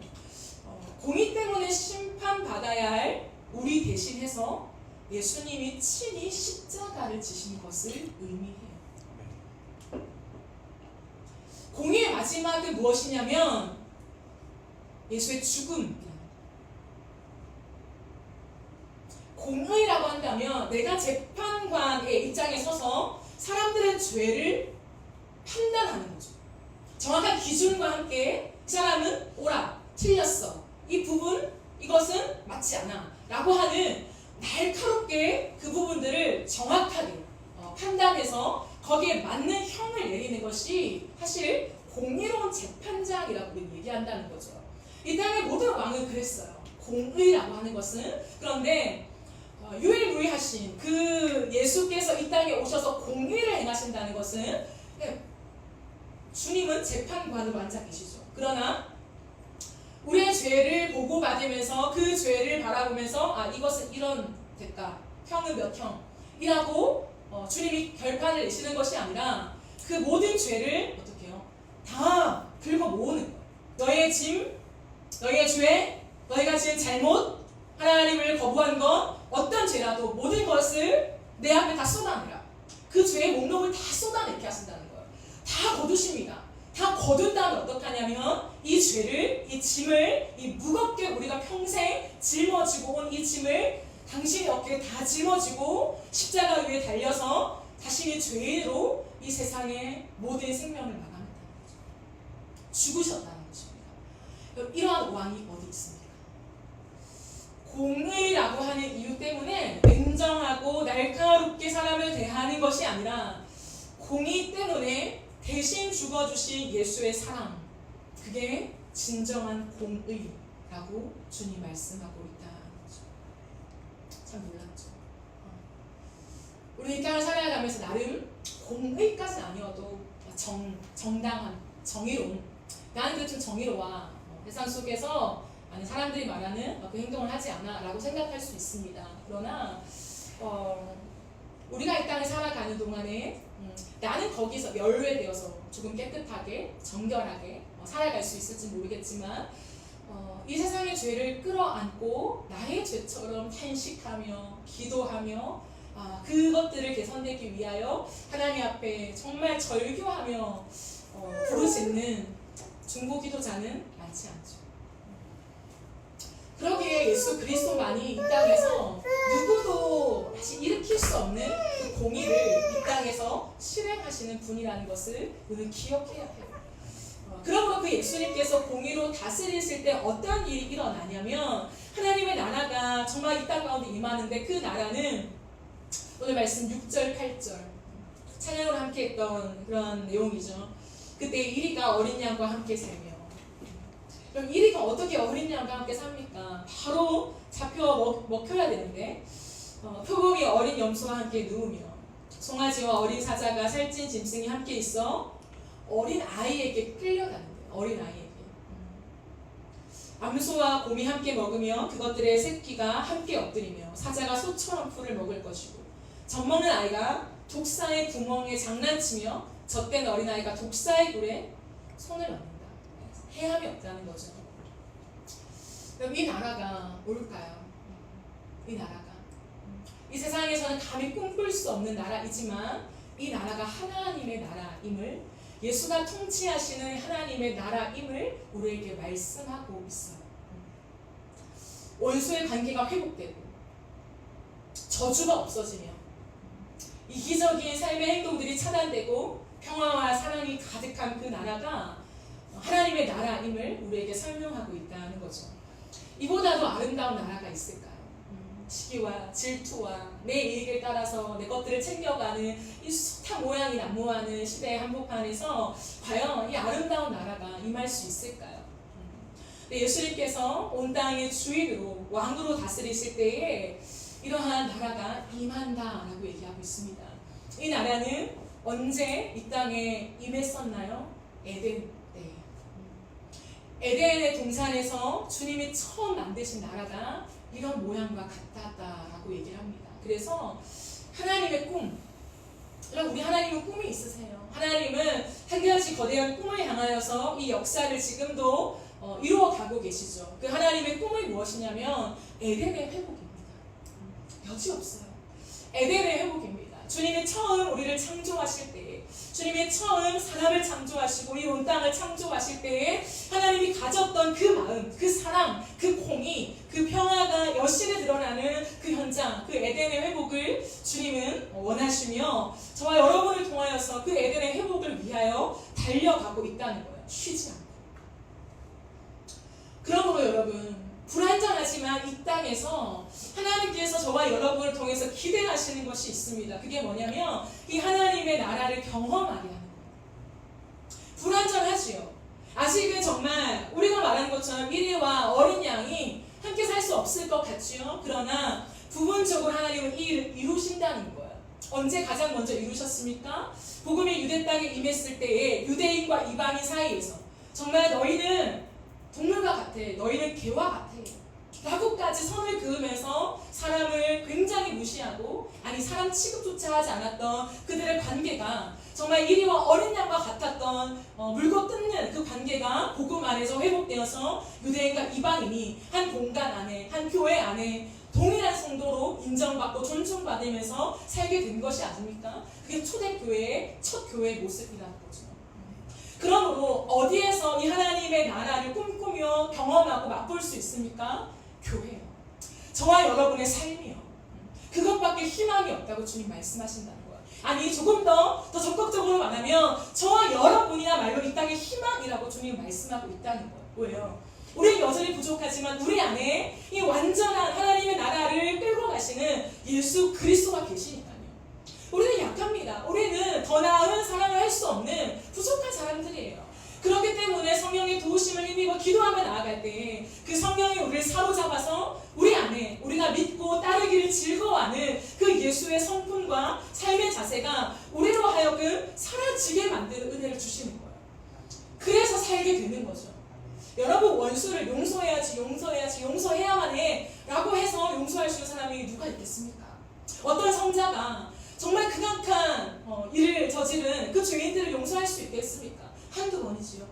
공의 때문에 심판받아야 할 우리 대신해서 예수님이 친히 십자가를 지신 것을 의미해요. 공의의 마지막은 무엇이냐면 예수의 죽음이랍니다. 공의라고 한다면 내가 재판관의 입장에 서서 사람들의 죄를 판단하는 거죠. 정확한 기준과 함께 이 사람은 옳아, 틀렸어, 이 부분, 이것은 맞지 않아 라고 하는 날카롭게 그 부분들을 정확하게 판단해서 거기에 맞는 형을 내리는 것이 사실 공의로운 재판장이라고 우리는 얘기한다는 거죠. 이 땅의 모든 왕은 그랬어요. 공의라고 하는 것은. 그런데 유일무이하신 그 예수께서 이 땅에 오셔서 공의를 행하신다는 것은 주님은 재판관으로 앉아 계시죠. 그러나 우리의 죄를 보고받으면서 그 죄를 바라보면서 이것은 이런 대가, 형은 몇 형이라고 주님이 결판을 내시는 것이 아니라 그 모든 죄를 어떻게 해요? 다 긁어 모으는 거예요. 너의 짐, 너의 죄, 너희가 지은 잘못, 하나님을 거부한 건 어떤 죄라도 모든 것을 내 앞에 다 쏟아내라. 그 죄의 목록을 다 쏟아내게 하신다는 거예요. 다 거두십니다. 다 거둔 다음에 어떻게 하냐면 이 죄를, 이 짐을, 이 무겁게 우리가 평생 짊어지고 온 이 짐을 당신의 어깨에 다 짊어지고 십자가 위에 달려서 자신이 죄인으로 이 세상의 모든 생명을 마감했다는 거죠. 죽으셨다는 것입니다. 이러한 왕이 어디 있습니까? 공의라고 하는 이유 때문에 냉정하고 날카롭게 사람을 대하는 것이 아니라 공의 때문에 대신 죽어주신 예수의 사랑, 그게 진정한 공의라고 주님 말씀하고 있다는 거죠. 참 놀랍죠. 우리 이 땅을 살아가면서 나름 공의까지는 아니어도 정당한, 정의로운, 나는 그래 좀 정의로워, 세상 속에서 많은 사람들이 말하는 그 행동을 하지 않아 라고 생각할 수 있습니다. 그러나 우리가 이 땅을 살아가는 동안에 나는 거기서 멸회되어서 조금 깨끗하게 정결하게 살아갈 수 있을지 모르겠지만 이 세상의 죄를 끌어안고 나의 죄처럼 탄식하며 기도하며 그것들을 개선되기 위하여 하나님 앞에 정말 절규하며 부르짖는 중보 기도자는 많지 않죠. 그러기에 예수 그리스도만이 이 땅에서 누구도 다시 일으킬 수 없는 그 공의를 이 땅에서 실행하시는 분이라는 것을 우리는 기억해야 해요. 그러므로 그 예수님께서 공의로 다스리실 때 어떤 일이 일어나냐면 하나님의 나라가 정말 이 땅 가운데 임하는데 그 나라는 오늘 말씀 6절, 8절 찬양으로 함께 했던 그런 내용이죠. 그때 이리가 어린 양과 함께 살며, 그럼 이리가 어떻게 어린 양과 함께 삽니까? 바로 잡혀 먹혀야 되는데 표범이 어린 염소와 함께 누우며 송아지와 어린 사자가 살찐 짐승이 함께 있어 어린 아이에게 끌려가는데요. 어린 아이에게. 암소와 곰이 함께 먹으며 그것들의 새끼가 함께 엎드리며 사자가 소처럼 풀을 먹을 것이고 젖먹는 아이가 독사의 구멍에 장난치며 젖된 어린아이가 독사의 굴에 손을 얹는다. 해함이 없다는 거죠. 그럼 이 나라가 뭘까요? 이 나라가 이 세상에서는 감히 꿈꿀 수 없는 나라이지만 이 나라가 하나님의 나라임을, 예수가 통치하시는 하나님의 나라임을 우리에게 말씀하고 있어요. 원수의 관계가 회복되고 저주가 없어지며 이기적인 삶의 행동들이 차단되고 평화와 사랑이 가득한 그 나라가 하나님의 나라임을 우리에게 설명하고 있다는 거죠. 이보다도 아름다운 나라가 있을까요? 시기와 질투와 내 이익을 따라서 내 것들을 챙겨가는 이 숱한 모양이 난무하는 시대의 한복판에서 과연 이 아름다운 나라가 임할 수 있을까요? 예수님께서 온 땅의 주인으로 왕으로 다스리실 때에 이러한 나라가 임한다라고 얘기하고 있습니다. 이 나라는 언제 이 땅에 임했었나요? 에덴 때. 에덴의 동산에서 주님이 처음 만드신 나라가 이런 모양과 같다라고 얘기를 합니다. 그래서 하나님의 꿈, 우리 하나님은 꿈이 있으세요. 하나님은 한 가지 거대한 꿈을 향하여서 이 역사를 지금도 이루어가고 계시죠. 그 하나님의 꿈이 무엇이냐면 에덴의 회복입니다. 여지없어요. 에덴의 회복입니다. 주님이 처음 우리를 창조하실 때에, 주님이 처음 사람을 창조하시고 이 온 땅을 창조하실 때에 하나님이 가졌던 그 마음, 그 사랑, 그 공의, 그 평화가 여실히 드러나는 그 현장, 그 에덴의 회복을 주님은 원하시며 저와 여러분을 통하여서 그 에덴의 회복을 위하여 달려가고 있다는 거예요. 쉬지 않고. 그러므로 여러분, 불완전하지만 이 땅에서 하나님께서 저와 여러분을 통해서 기대하시는 것이 있습니다. 그게 뭐냐면 이 하나님의 나라를 경험하게 하는 거예요. 불완전하지요. 아직은 정말 우리가 말하는 것처럼 이리와 어린 양이 함께 살 수 없을 것 같지요. 그러나 부분적으로 하나님은 이루신다는 거예요. 언제 가장 먼저 이루셨습니까? 복음이 유대 땅에 임했을 때에 유대인과 이방인 사이에서 정말 너희는 동물과 같아, 너희는 개와 같아 라고까지 선을 그으면서 사람을 굉장히 무시하고, 아니 사람 취급조차 하지 않았던 그들의 관계가 정말 이리와 어린 양과 같았던 물고 뜯는 그 관계가 복음 안에서 회복되어서 유대인과 이방인이 한 공간 안에, 한 교회 안에 동일한 성도로 인정받고 존중받으면서 살게 된 것이 아닙니까? 그게 초대교회의 첫 교회의 모습이라는 거죠. 그러므로 어디에서 이 하나님의 나라를 꿈꾸며 경험하고 맛볼 수 있습니까? 교회요. 저와 여러분의 삶이요. 그것밖에 희망이 없다고 주님 말씀하신다는 거예요. 아니 조금 더 적극적으로 말하면 저와 여러분이야말로 이 땅의 희망이라고 주님 말씀하고 있다는 거예요. 왜요? 우리는 여전히 부족하지만 우리 안에 이 완전한 하나님의 나라를 끌고 가시는 예수 그리스도가 계시니까요. 우리는 약합니다. 우리는 더 나은 사랑을 할 수 없는 부족한 사람들이에요. 그렇기 때문에 성령의 도우심을 힘입어 기도하며 나아갈 때 그 성령이 우리를 사로잡아서 우리 안에 우리가 믿고 따르기를 즐거워하는 그 예수의 성품과 삶의 자세가 우리로 하여금 사라지게 만드는 은혜를 주시는 거예요. 그래서 살게 되는 거죠. 여러분 원수를 용서해야만 해 라고 해서 용서할 수 있는 사람이 누가 있겠습니까? 어떤 성자가 정말 극악한 일을 저지른 그 죄인들을 용서할 수 있겠습니까? 한두 번이지요.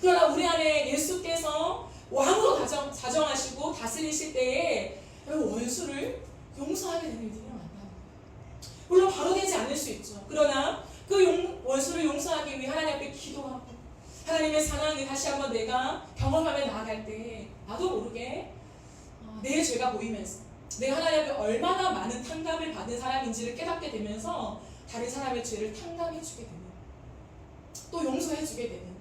그러나 우리 안에 예수께서 왕으로 자정하시고 다스리실 때에 원수를 용서하게 되는 일들이 만나는 거예요. 물론 바로 되지 않을 수 있죠. 그러나 그 원수를 용서하기 위해 하나님 앞에 기도하고 하나님의 사랑을 다시 한번 내가 경험하며 나아갈 때 나도 모르게 내 죄가 보이면서 내가 하나님 앞에 얼마나 많은 탕감을 받은 사람인지를 깨닫게 되면서 다른 사람의 죄를 탕감해주게 되는, 또 용서해주게 되는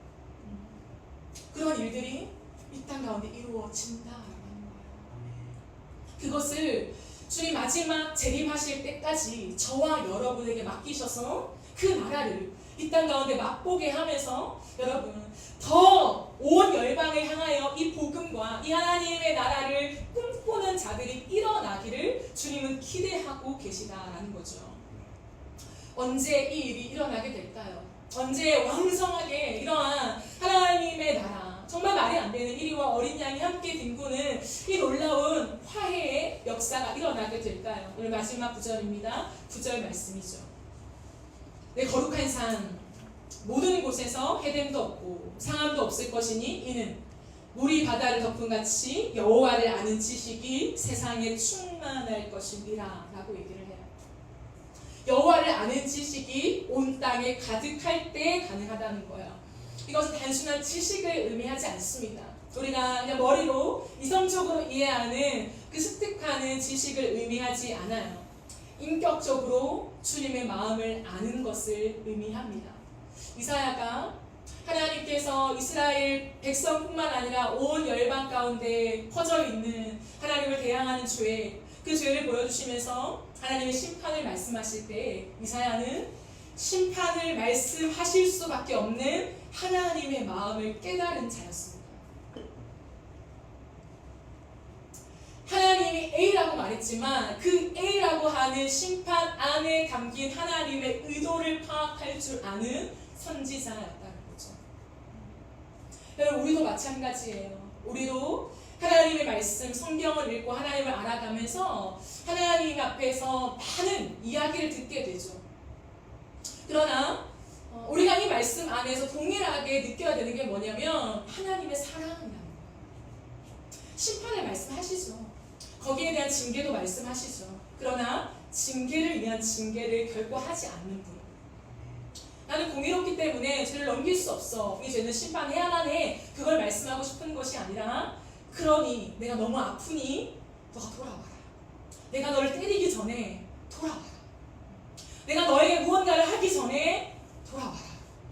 그런 일들이 이 땅 가운데 이루어진다라고 하는 거예요. 그것을 주님 마지막 재림하실 때까지 저와 여러분에게 맡기셔서 그 나라를 이 땅 가운데 맛보게 하면서 여러분 더 온 열방을 향하여 이 복음과 이 하나님의 나라를 꿈꾸는 자들이 일어나기를 주님은 기대하고 계시다라는 거죠. 언제 이 일이 일어나게 될까요? 언제 왕성하게 이러한 하나님의 나라, 정말 말이 안 되는 이리와 어린 양이 함께 뒹구는 이 놀라운 화해의 역사가 일어나게 될까요? 오늘 마지막 9절입니다. 9절 말씀이죠. 내 거룩한 산 모든 곳에서 해됨도 없고 상함도 없을 것이니 이는 물이 바다를 덮은 같이 여호와를 아는 지식이 세상에 충만할 것이니라 라고 얘기를 해요. 여호와를 아는 지식이 온 땅에 가득할 때 가능하다는 거예요. 이것은 단순한 지식을 의미하지 않습니다. 우리가 그냥 머리로 이성적으로 이해하는 그 습득하는 지식을 의미하지 않아요. 인격적으로 주님의 마음을 아는 것을 의미합니다. 이사야가 하나님께서 이스라엘 백성뿐만 아니라 온 열방 가운데 퍼져 있는 하나님을 대항하는 죄, 그 죄를 보여주시면서 하나님의 심판을 말씀하실 때 이사야는 심판을 말씀하실 수밖에 없는 하나님의 마음을 깨달은 자였습니다. 하나님이 A라고 말했지만 그 A라고 하는 심판 안에 담긴 하나님의 의도를 파악할 줄 아는 선지자였다는 거죠. 여러분 우리도 마찬가지예요. 우리도 하나님의 말씀, 성경을 읽고 하나님을 알아가면서 하나님 앞에서 많은 이야기를 듣게 되죠. 그러나 우리가 이 말씀 안에서 동일하게 느껴야 되는 게 뭐냐면 하나님의 사랑이라는 거예요. 심판을 말씀하시죠. 거기에 대한 징계도 말씀하시죠. 그러나 징계를 위한 징계를 결코 하지 않는 분. 나는 공의롭기 때문에 죄를 넘길 수 없어. 이 죄는 심판해야만 해. 그걸 말씀하고 싶은 것이 아니라 그러니 내가 너무 아프니 너가 돌아와라. 내가 너를 때리기 전에 돌아와라. 내가 너에게 무언가를 하기 전에 돌아와라.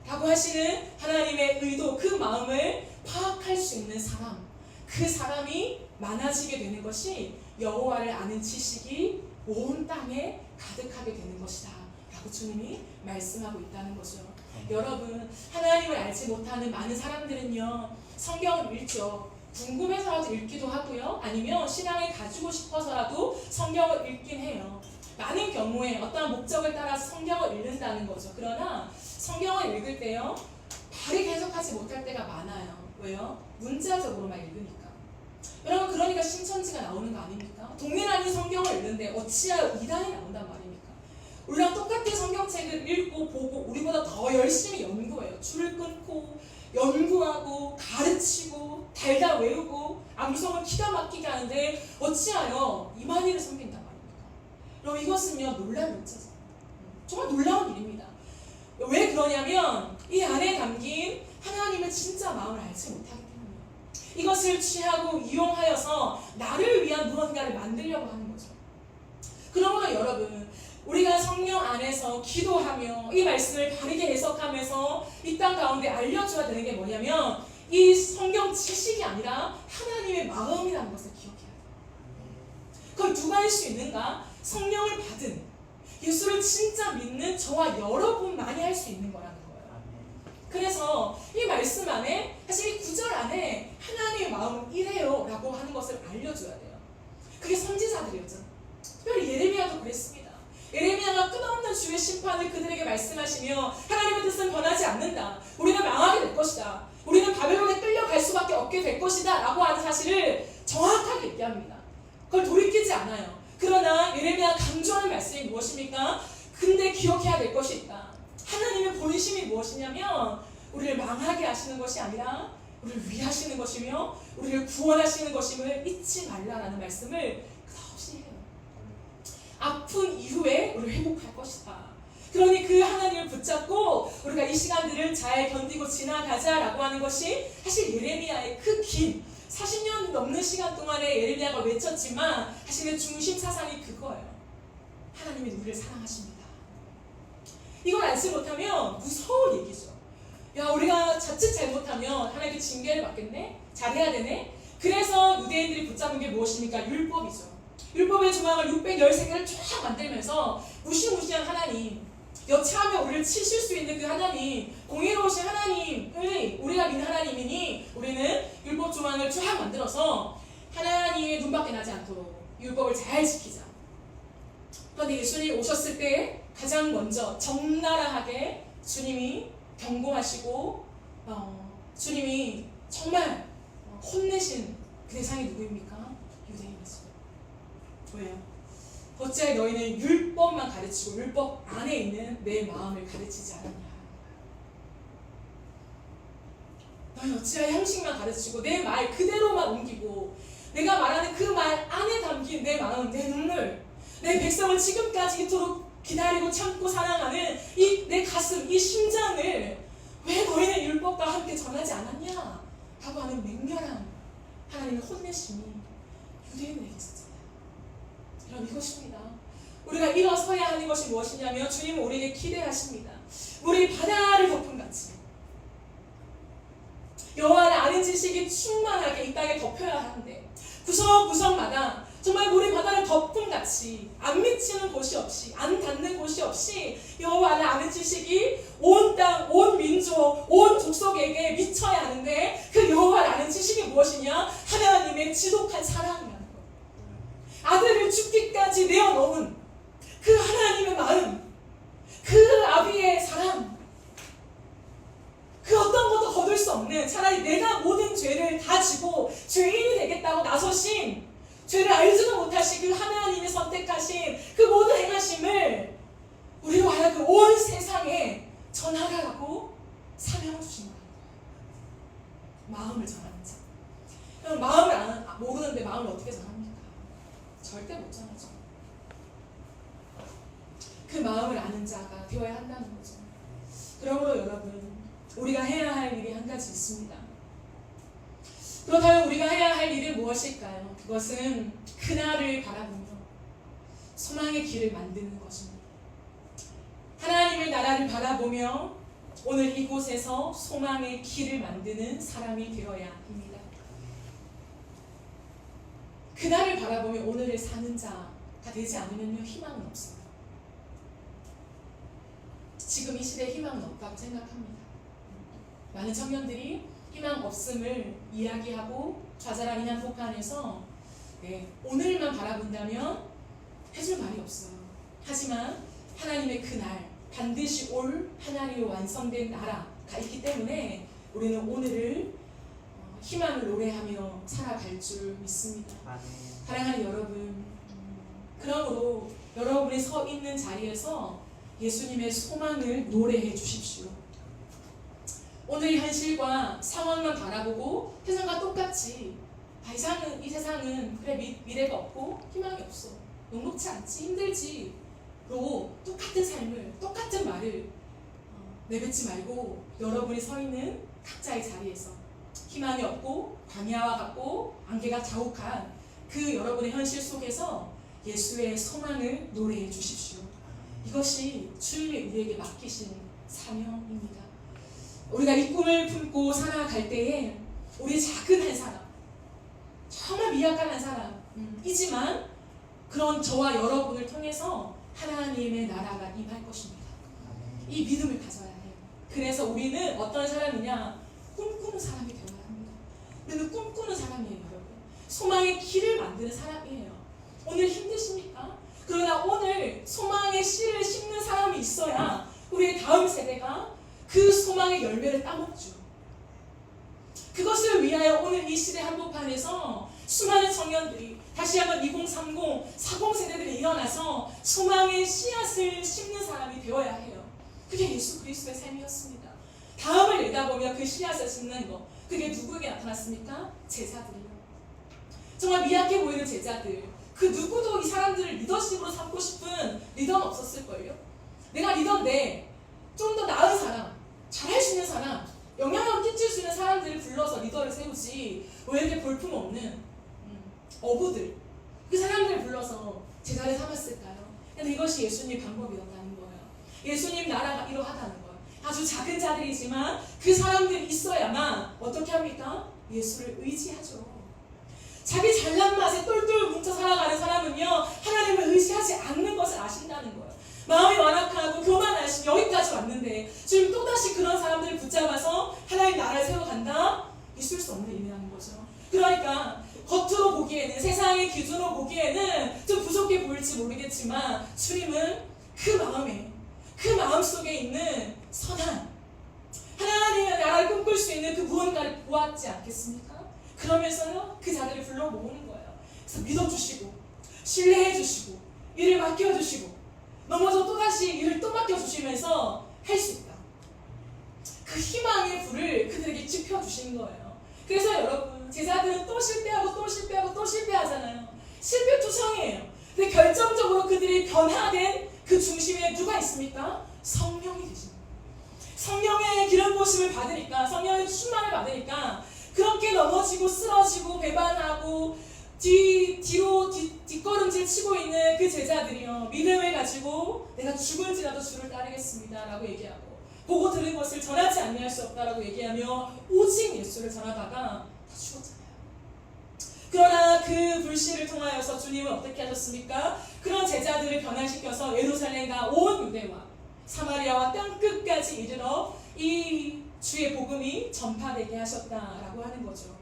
라고 하시는 하나님의 의도, 그 마음을 파악할 수 있는 사람, 그 사람이 많아지게 되는 것이 여호와를 아는 지식이 온 땅에 가득하게 되는 것이다 라고 주님이 말씀하고 있다는 거죠. 여러분 하나님을 알지 못하는 많은 사람들은요 성경을 읽죠. 궁금해서라도 읽기도 하고요, 아니면 신앙을 가지고 싶어서라도 성경을 읽긴 해요. 많은 경우에 어떠한 목적을 따라서 성경을 읽는다는 거죠. 그러나 성경을 읽을 때요 바르게 해석하지 못할 때가 많아요. 왜요? 문자적으로만 읽으니까. 여러분 그러니까 신천지가 나오는 거 아닙니까? 동일한 이 성경을 읽는데 어찌하여 이단이 나온단 말입니까? 우리랑 똑같은 성경책을 읽고 보고 우리보다 더 열심히 연구해요. 줄을 끊고 연구하고 가르치고 달달 외우고 암송을 기가 막히게 하는데 어찌하여 이만희를 섬긴단 말입니까? 여러분 이것은요 놀라운 일이죠. 정말 놀라운 일입니다. 왜 그러냐면 이 안에 담긴 하나님의 진짜 마음을 알지 못하기 때문이에요. 이것을 취하고 이용하여서 나를 위한 무언가를 만들려고 하는 거죠. 그러므로 여러분 우리가 성령 안에서 기도하며 이 말씀을 바르게 해석하면서 이 땅 가운데 알려줘야 되는 게 뭐냐면 이 성경 지식이 아니라 하나님의 마음이라는 것을 기억해야 돼요. 그걸 누가 할 수 있는가? 성령을 받은 예수를 진짜 믿는 저와 여러분만이 할 수 있는 거라는 거예요. 그래서 이 말씀 안에 사실 이 구절 안에 하나님의 마음은 이래요 라고 하는 것을 알려줘야 돼요. 그게 선지자들이었죠. 특별히 예레미야도 그랬습니다. 예레미야가 끝없는 주의 심판을 그들에게 말씀하시며 하나님의 뜻은 변하지 않는다. 우리는 망하게 될 것이다. 우리는 바벨론에 끌려갈 수밖에 없게 될 것이다 라고 하는 사실을 정확하게 얘기합니다. 그걸 돌이키지 않아요. 그러나 예레미야가 강조하는 말씀이 무엇입니까? 근데 기억해야 될 것이 있다. 하나님의 본심이 무엇이냐면 우리를 망하게 하시는 것이 아니라 우리를 위하시는 것이며 우리를 구원하시는 것임을 잊지 말라라는 말씀을 끝없이 해요. 아픈 이후에 우리를 회복할 것이다. 그러니 그 하나님을 붙잡고 우리가 이 시간들을 잘 견디고 지나가자라고 하는 것이 사실 예레미야의 그 긴 40년 넘는 시간 동안에 예레미야가 외쳤지만 사실은 중심 사상이 그거예요. 하나님이 우리를 사랑하십니다. 이걸 알지 못하면 무서운 얘기죠. 야 우리가 자칫 잘못하면 하나님께 징계를 받겠네? 잘해야 되네? 그래서 유대인들이 붙잡은 게 무엇입니까? 율법이죠. 율법의 조항을 613개를 쫙 만들면서 무시무시한 하나님, 여차하면 우리를 치실 수 있는 그 하나님, 공의로우신 하나님의 우리가 믿는 하나님이니 우리는 율법 조항을 쫙 만들어서 하나님의 눈밖에 나지 않도록 율법을 잘 지키자. 그런데 예수님이 오셨을 때 가장 먼저 적나라하게 주님이 경고하시고 주님이 정말 혼내신 그 대상이 누구입니까? 유대인이죠. 왜요? 어찌하여 너희는 율법만 가르치고 율법 안에 있는 내 마음을 가르치지 않았냐? 너희 어찌하여 형식만 가르치고 내 말 그대로만 옮기고 내가 말하는 그 말 안에 담긴 내 마음, 내 눈물, 내 백성을 지금까지 이토록 기다리고 참고 사랑하는 이 내 가슴, 이 심장을 왜 너희는 율법과 함께 전하지 않았냐? 라고 하는 맹렬한 하나님의 혼내심이 유대인에게 있었잖아요. 여러분 이것입니다. 우리가 일어서야 하는 것이 무엇이냐면 주님은 우리에게 기대하십니다. 우리 바다를 덮음같이 여호와를 아는 지식이 충만하게 이 땅에 덮여야 하는데 구석구석마다 정말 우리 바다를 덮음같이 안 미치는 곳이 없이 안 닿는 곳이 없이 여호와를 아는 지식이 온 땅, 온 민족, 온 족속에게 미쳐야 하는데 그 여호와를 아는 지식이 무엇이냐? 하나님의 지독한 사랑이라는 것. 아들을 죽기까지 내어놓은 그 하나님의 마음, 그 아비의 사랑, 그 어떤 것도 거둘 수 없는 차라리 내가 모든 죄를 다 지고 죄인이 되겠다고 나서신 죄를 알지도 못하신 그 하나님의 선택하신 그 모든 행하심을 우리로 하여금 온 세상에 전하라고 사명을 주신 거예요. 마음을 전하는 자. 그럼 마음을 모르는데 마음을 어떻게 전합니까? 절대 못 전하죠. 그 마음을 아는 자가 되어야 한다는 거죠. 그러므로 여러분 우리가 해야 할 일이 한 가지 있습니다. 그렇다면 우리가 해야 할 일은 무엇일까요? 그것은 그날을 바라보며 소망의 길을 만드는 것입니다. 하나님의 나라를 바라보며 오늘 이곳에서 소망의 길을 만드는 사람이 되어야 합니다. 그날을 바라보며 오늘을 사는 자가 되지 않으면요 희망은 없습니다. 지금 이 시대에 희망은 없다고 생각합니다. 많은 청년들이 희망 없음을 이야기하고 좌절한 이 한복판에서 오늘만 바라본다면 해줄 말이 없어요. 하지만 하나님의 그날 반드시 올 하나님의 완성된 나라가 있기 때문에 우리는 오늘을 희망을 노래하며 살아갈 줄 믿습니다. 사랑하는 여러분, 그러므로 여러분이 서 있는 자리에서 예수님의 소망을 노래해 주십시오. 오늘의 현실과 상황만 바라보고 세상과 똑같이 이 세상은 그래 미래가 없고 희망이 없어, 녹록지 않지, 힘들지 로 똑같은 삶을, 똑같은 말을 내뱉지 말고 여러분이 서 있는 각자의 자리에서 희망이 없고 광야와 같고 안개가 자욱한 그 여러분의 현실 속에서 예수의 소망을 노래해 주십시오. 이것이 주님이 우리에게 맡기신 사명입니다. 우리가 이 꿈을 품고 살아갈 때에 우리 작은 한 사람, 정말 미약한 한 사람이지만 그런 저와 여러분을 통해서 하나님의 나라가 임할 것입니다. 이 믿음을 가져야 해요. 그래서 우리는 어떤 사람이냐? 꿈꾸는 사람이 되어야 합니다. 우리는 꿈꾸는 사람이에요, 여러분. 소망의 길을 만드는 사람이에요. 오늘 힘드십니까? 그러나 오늘 소망의 씨를 심는 사람이 있어야 우리의 다음 세대가 그 소망의 열매를 따먹죠. 그것을 위하여 오늘 이 시대 한복판에서 수많은 청년들이 다시 한번 2030, 40 세대들이 일어나서 소망의 씨앗을 심는 사람이 되어야 해요. 그게 예수 그리스도의 삶이었습니다. 다음을 내다보며 그 씨앗을 심는 것, 그게 누구에게 나타났습니까? 제자들이요. 정말 미약해 보이는 제자들, 그 누구도 이 사람들을 리더십으로 삼고 싶은 리더는 없었을걸요. 내가 리더인데 좀 더 나은 사람, 잘할 수 있는 사람, 영향력을 끼칠 수 있는 사람들을 불러서 리더를 세우지 왜 이렇게 볼품없는 어부들, 그 사람들을 불러서 제자를 삼았을까요? 근데 이것이 예수님 방법이었다는 거예요. 예수님 나라가 이러하다는 거예요. 아주 작은 자들이지만 그 사람들이 있어야만 어떻게 합니까? 예수를 의지하죠. 자기 잘난 맛에 똘똘 뭉쳐 살아가는 사람은요, 하나님을 의지하지 않는 것을 아신다는 거예요. 마음이 완악하고 교만하신 여기까지 왔는데 지금 또다시 그런 사람들을 붙잡아서 하나님 나라를 세워간다? 있을 수 없는 일이라는 거죠. 그러니까 겉으로 보기에는, 세상의 기준으로 보기에는 좀 부족해 보일지 모르겠지만 주님은 그 마음에, 그 마음속에 있는 선한 하나님의 나라를 꿈꿀 수 있는 그 무언가를 보았지 않겠습니까? 그러면서요, 그 자들을 불러 모으는 거예요. 그래서 믿어주시고 신뢰해주시고 일을 맡겨주시고 넘어져 또다시 일을 또 맡겨주시면서 할 수 있다. 그 희망의 불을 그들에게 지펴주시는 거예요. 그래서 여러분, 제자들은 또 실패하고 또 실패하고 또 실패하잖아요. 실패투성이에요. 근데 결정적으로 그들이 변화된 그 중심에 누가 있습니까? 성령이 되신 거예요. 성령의 기름 부으심을 받으니까, 성령의 충만을 받으니까 그렇게 넘어지고 쓰러지고 배반하고 뒤로 뒷걸음질 치고 있는 그 제자들이요, 믿음을 가지고 내가 죽을지라도 주를 따르겠습니다 라고 얘기하고, 보고 들은 것을 전하지 아니할 수 없다라고 얘기하며 오직 예수를 전하다가 다 죽었잖아요. 그러나 그 불씨를 통하여서 주님은 어떻게 하셨습니까? 그런 제자들을 변화시켜서 예루살렘과 온 유대와 사마리아와 땅끝까지 이르러 이 주의 복음이 전파되게 하셨다라고 하는 거죠.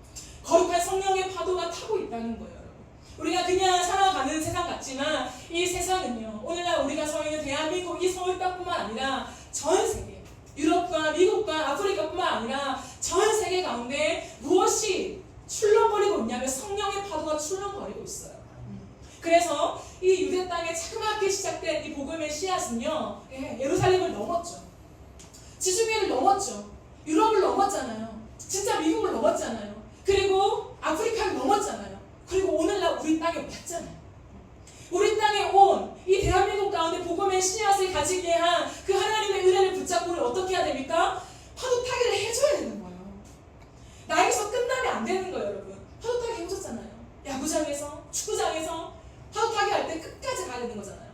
거룩한 성령의 파도가 타고 있다는 거예요, 여러분. 우리가 그냥 살아가는 세상 같지만 이 세상은요, 오늘날 우리가 서 있는 대한민국 이 서울 땅뿐만 아니라 전 세계, 유럽과 미국과 아프리카뿐만 아니라 전 세계 가운데 무엇이 출렁거리고 있냐면 성령의 파도가 출렁거리고 있어요. 그래서 이 유대 땅에 자그맣게 시작된 이 복음의 씨앗은요, 예루살렘을 넘었죠. 지중해를 넘었죠. 유럽을 넘었잖아요. 진짜 미국을 넘었잖아요. 그리고 아프리카를 넘었잖아요. 그리고 오늘날 우리 땅에 왔잖아요. 우리 땅에 온 이 대한민국 가운데 복음의 씨앗을 가지게 한 그 하나님의 은혜를 붙잡고 우리 어떻게 해야 됩니까? 파도 타기를 해줘야 되는 거예요. 나에게서 끝나면 안 되는 거예요, 여러분. 파도 타기 해보셨잖아요. 야구장에서, 축구장에서 파도 타기 할 때 끝까지 가야 되는 거잖아요.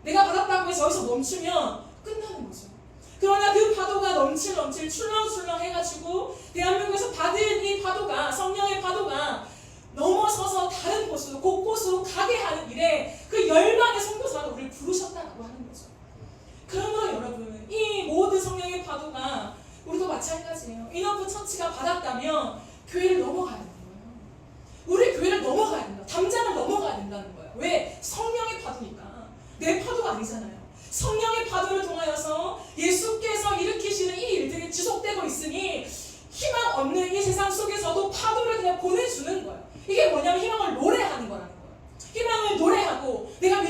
내가 받았다고 해서 여기서 멈추면 끝나는 거죠. 그러나 그 파도가 넘칠 출렁출렁 해가지고 대한민국에서 받은 이 파도가, 성령의 파도가 넘어서서 다른 곳으로, 곳곳으로 가게 하는 일에 그 열방의 선교사가 우리를 부르셨다고 하는 거죠. 그러므로 여러분, 이 모든 성령의 파도가 우리도 마찬가지예요. 인어프 처치가 받았다면 교회를 넘어가야 되는 거예요. 우리 교회를 넘어가야 된다. 담장을 넘어가야 된다는 거예요. 왜? 성령의 파도니까. 내 파도가 아니잖아요. 성령의 파도를 통하여서 예수께서 일으키시는 이 일들이 지속되고 있으니 희망 없는 이 세상 속에서도 파도를 그냥 보내주는 거예요. 이게 뭐냐면 희망을 노래하는 거라는 거예요. 희망을 노래하고 내가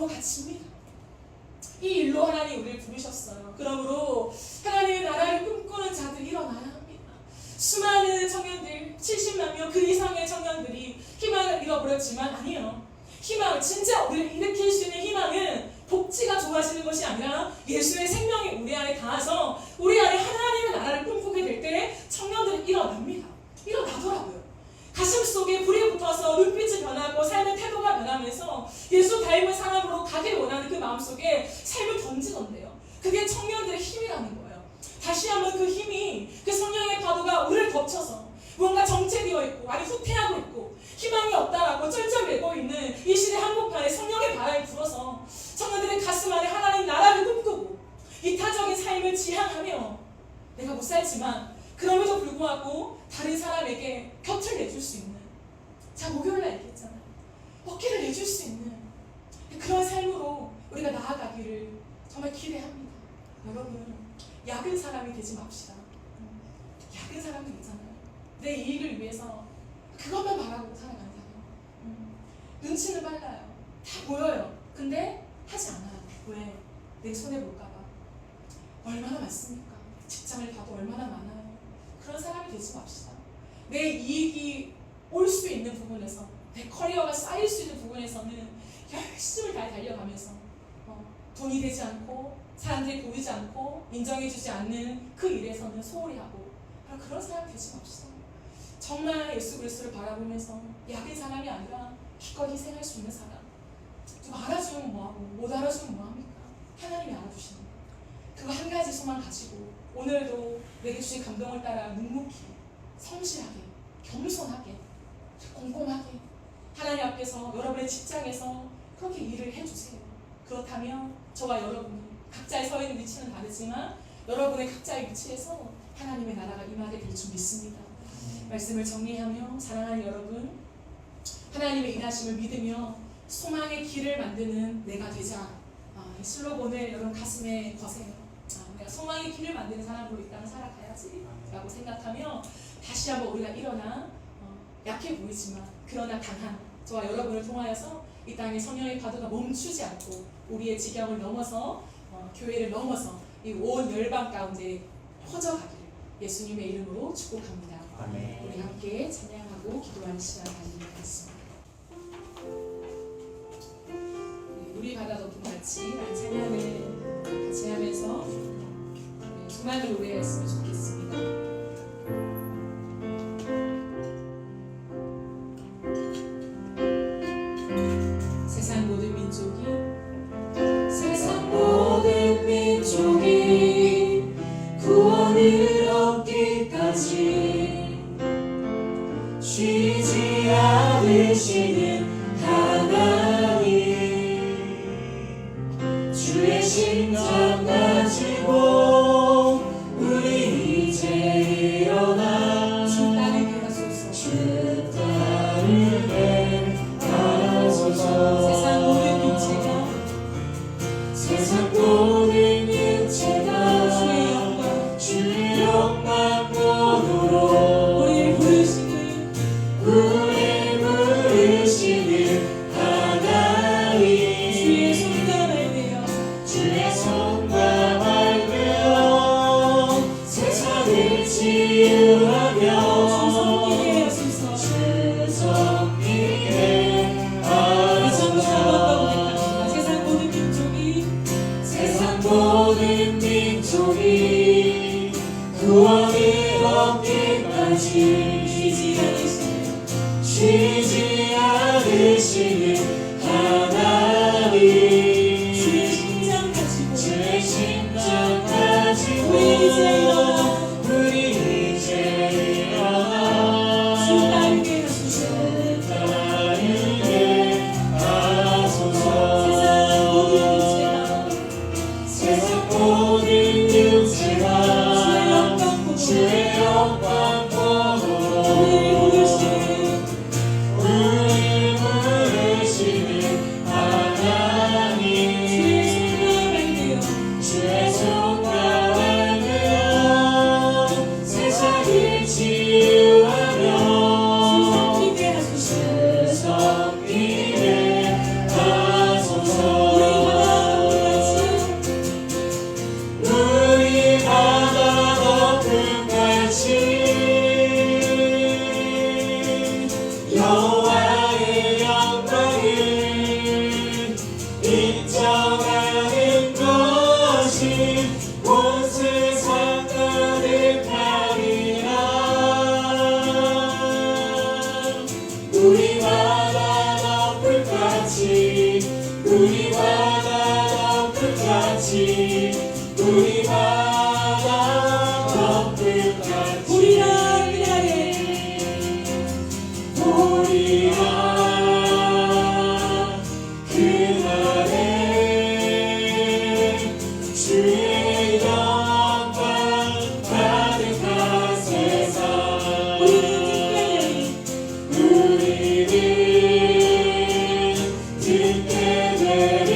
바로 갇힙니다. 이 일로 하나님 우리를 부르셨어요. 그러므로 하나님의 나라를 꿈꾸는 자들이 일어나야 합니다. 수많은 청년들, 70만 명 그 이상의 청년들이 희망을 잃어버렸지만 아니요. 희망을 진짜 우리를 일으킬 수 있는 희망은 복지가 좋아지는 것이 아니라 예수의 생명이 우리 안에 닿아서 우리 안에 하나님의 나라를 꿈꾸게 될 때 청년들은 일어납니다. 일어나더라고요. 가슴 속에 불이 붙어서 눈빛이 변하고 삶의 태도가 변하면서 예수 닮은 사람으로 가길 원하는 그 마음속에 삶을 던지던데요. 그게 청년들의 힘이라는 거예요. 다시 한번 그 힘이, 그 성령의 파도가 우리를 덮쳐서 뭔가 정체되어 있고 아니 후퇴하고 있고 희망이 없다라고 쩔쩔매고 있는 이 시대 한복판에 성령의 바람이 불어서 청년들의 가슴 안에 하나님 나라를 꿈꾸고 이타적인 삶을 지향하며 내가 못 살지만 그럼에도 불구하고 다른 사람에게 곁을 내줄 수 있는, 자 목요일날 얘기했잖아요. 어깨를 내줄 수 있는 그런 삶으로 우리가 나아가기를 정말 기대합니다. 여러분, 약은 사람이 되지 맙시다. 약은 사람이 되잖아요. 내 이익을 위해서 그것만 바라고 살아가는 사람. 눈치는 빨라요. 다 보여요. 근데 하지 않아요. 왜? 내 손해 볼까봐. 얼마나 많습니까? 직장을 봐도 얼마나 많아요. 그런 사람이 되지 맙시다. 내 이익이 올 수 있는 부분에서, 내 커리어가 쌓일 수 있는 부분에서는 열심을 다해 달려가면서 돈이 되지 않고 사람들이 보이지 않고 인정해주지 않는 그 일에서는 소홀히 하고 그런 사람이 되지 맙시다. 정말 예수 그리스도를 바라보면서 약인 사람이 아니라 기꺼이 희생할 수 있는 사람. 누가 알아주면 뭐하고 못 알아주면 뭐합니까? 하나님이 알아주시는 거. 그거 한 가지 소망 가지고 오늘도 내게 주신 감동을 따라 묵묵히 성실하게 겸손하게 꼼꼼하게 하나님 앞에서 여러분의 직장에서 그렇게 일을 해주세요. 그렇다면 저와 여러분이 각자의 서 있는 위치는 다르지만 여러분의 각자의 위치에서 하나님의 나라가 임하게 될 줄 믿습니다. 말씀을 정리하며 사랑하는 여러분, 하나님의 일하심을 믿으며 소망의 길을 만드는 내가 되자. 이 슬로건을 여러분 가슴에 거세요. 내가 소망의 길을 만드는 사람으로 이 땅을 살아가야지 라고 생각하며 다시 한번 우리가 일어나 약해 보이지만 그러나 강한 저와 여러분을 통하여서 이 땅의 성령의 파도가 멈추지 않고 우리의 지경을 넘어서 교회를 넘어서 이 온 열방 가운데 퍼져가기를 예수님의 이름으로 축복합니다. 아멘. 우리 함께 찬양하고 기도하는 시간 가지도록 하겠습니다. 우리 바다 덮음 같이 찬양을 같이 하면서 소망을 노래했으면 좋겠습니다. 세상 모든 민족이 구원을 얻기까지 쉬지 않으시는 하나님, 주의 심장 가지고 우리 이제 일어나 주 따르게 하소서. 주 따르게 하소서. 세상 모든 육체가 주의 영광 보도록 우리를 부르시는 하나님, 주의 손과 발 되어 세상을 치유하며 주 섬기게 하소서. 세상 모든 민족이 구원을 얻기까지 쉬지 않으시는 하나님, 주의 심장 가지고 우리 이제 일어나 주 따르게 하소서. 세상 모든 육체가 주의 영광 보도록 우리 부르시는 우리 바다 덮음같이 우리 바다 덮음같이 보리라 그날에 보리라 그날에 주의 영광 가득한 세상 우리는 듣게 되리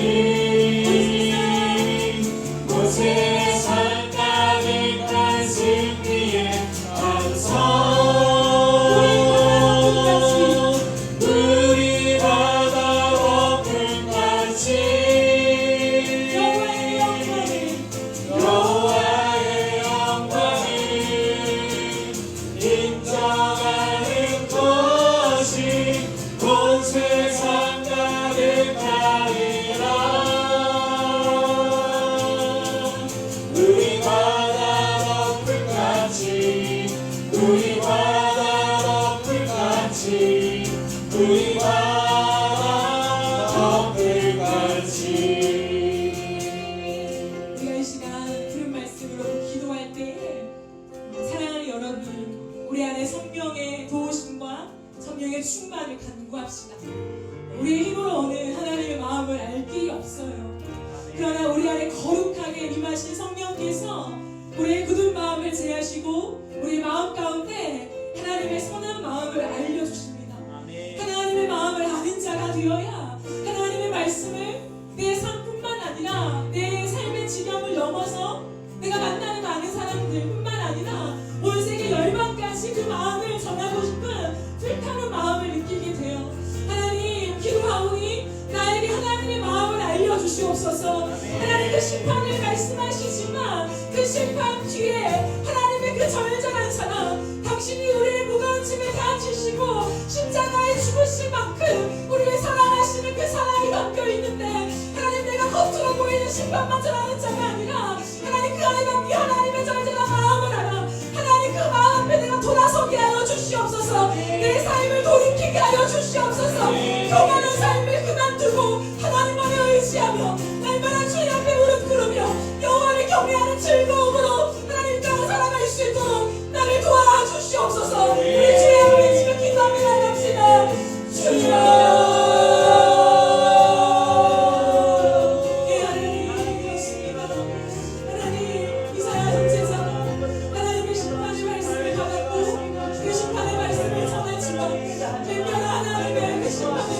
온 세상 가득한 승리의 함성 우리 바다 덮음같이 여호와의 영광을 인정하는 것이 온 세상 가득하리라 우리 바다 덮음같이 우리 바다 덮음같이 우리 바다 덮음같이 우리가 이 시간 들은 말씀으로 기도할 때 사랑하는 여러분 우리 안에 성령의 도우심과 성령의 충만을 간구합시다. 우리의 힘으로 오는 하나님의 마음을 알 길이 없어요. 그러나 우리 안에 거룩하게 임하신 성령께서 우리의 굳은 마음을 제하시고 우리 마음 가운데 하나님의 선한 마음을 알려주십니다. 하나님의 마음을 아는 자가 되어야 하나님의 말씀을 내 삶뿐만 아니라 내 삶의 지경을 넘어서 내가 만나는 많은 사람들뿐만 아니라 온 세계 열방까지 그 마음을 전하고 싶은 불타는 마음을 느끼게 돼요. 하나님 기도하오니 나에게 하나님의 마음을 알려주시옵소서. 하나님 그 심판을 말씀하시지만 그 심판 뒤에 하나님의 그 절절한 사랑 당신이 우리의 무거운 짐을 다 지시고 십자가에 죽으신 만큼 우리를 사랑하시는 그 사랑이 담겨 있는데 하나님 내가 겉으로 보이는 심판만 전하는 자가 아니라 하나님 그 안에 담긴 하나님의 절절한 마음을 알아 하나님 그 마음 앞에 내가 돌아서게 하여 주시옵소서. 내 삶을 돌이키게 하여 주시옵소서. 교만한 삶을 그만두고 하나님만을 의지하며 날마다 주님 앞에 무릎 꿇으며 여호와를 경외하는 즐거움으로 하나님 따라 살아갈 수 있도록 나를 도와주시옵소서. 우리 주의 앞에 지금 기도하며 나갑시다. 주여 하나님의 그 심판을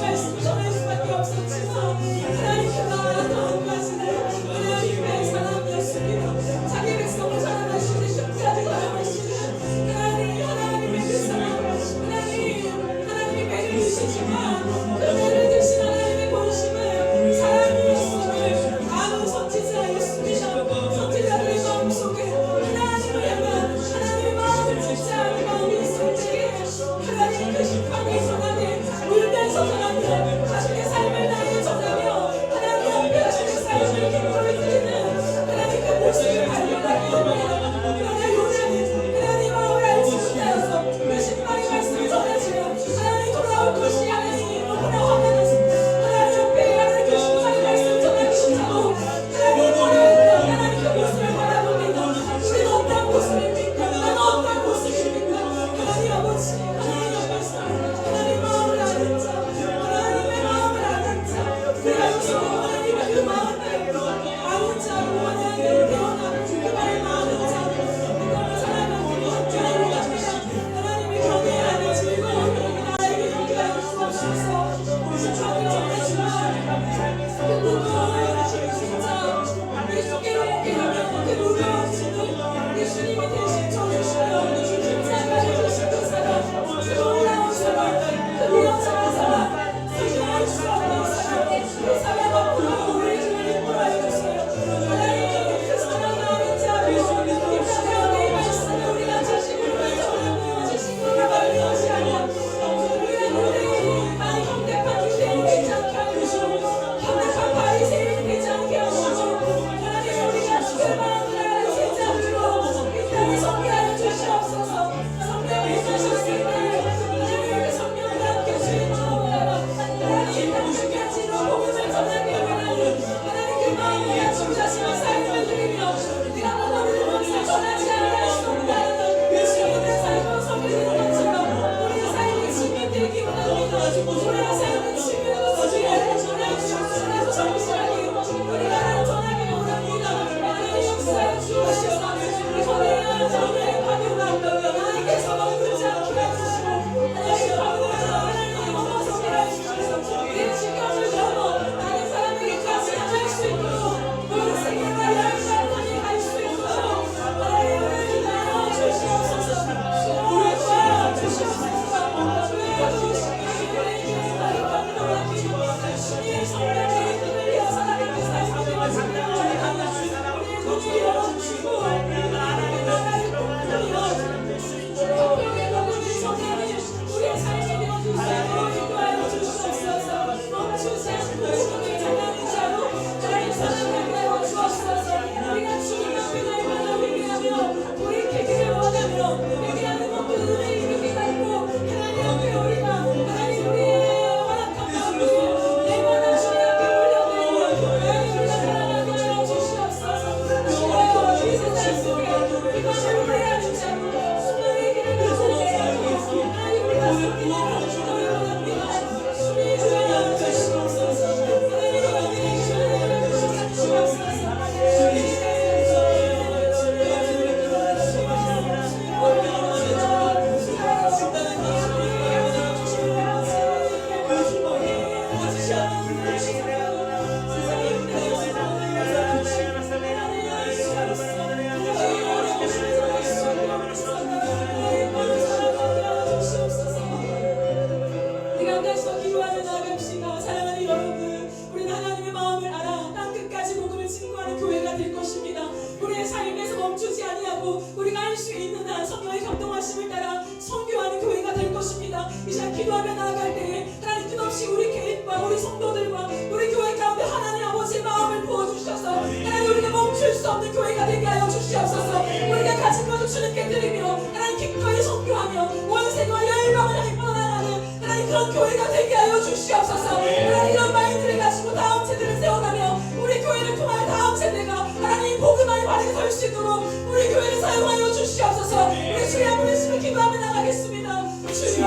그런 교회가 되게 하여 주시옵소서. 하나님 이런 마인드를 가지고 다음 세대를 세워가며 우리 교회를 통하여 다음 세대가 하나님 복음만이 바르게 설 수 있도록 우리 교회를 사용하여 주시옵소서. 우리 주의 한 분의 기도하며 나가겠습니다. 주여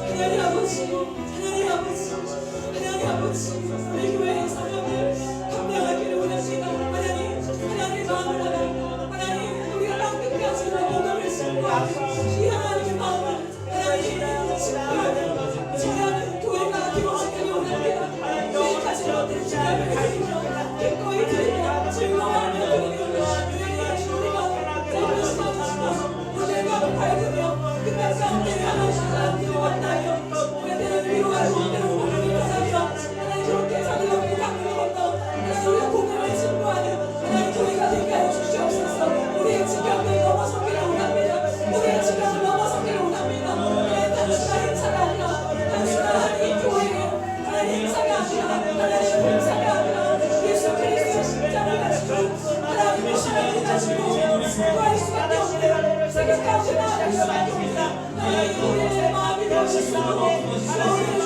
하나님 아버지, 하나님 아버지, 하나님 아버지, 우리 교회의 사명을 감당하기를 원합니다. 하나님 마음을 알아. 하나님 우리가 땅 끝까지 복음을 신고하는 이 하나님의 마음을 하나님 지켜하는 교회가 되어지기를 원합니다. 교회까지 너희들의 주님을 드리며 기꺼이 드리며 즐거워하며 드리며 하나님 우리가 되고 싶어지시고 우리의 마음을 밝으며 끝날 가운데 하나님 사람들을 만나며 우리들을 위로하고 때로 복음을 전하며 하나님 그렇게 자기를 강을 건너 하나님 우리가 복음을 증거하는 하나님 교회가 되게 하여 주시옵소서. 우리의 지경을 넘어서기를 원합니다. 우리의 지경을 넘어서기를 원합니다. 하나님 단순한 행사가 아니라 단순한 이 교회에 하나님 행사가 아니라 하나님 봉사가 아니라 예수 그리스도의 십자가를 가지고 하나님의 신앙을 가지고 구할 수밖에 없는 세계 가운데 나아갈 수밖에 없는 하나님 우리의 마음이 되어주시고 하나님의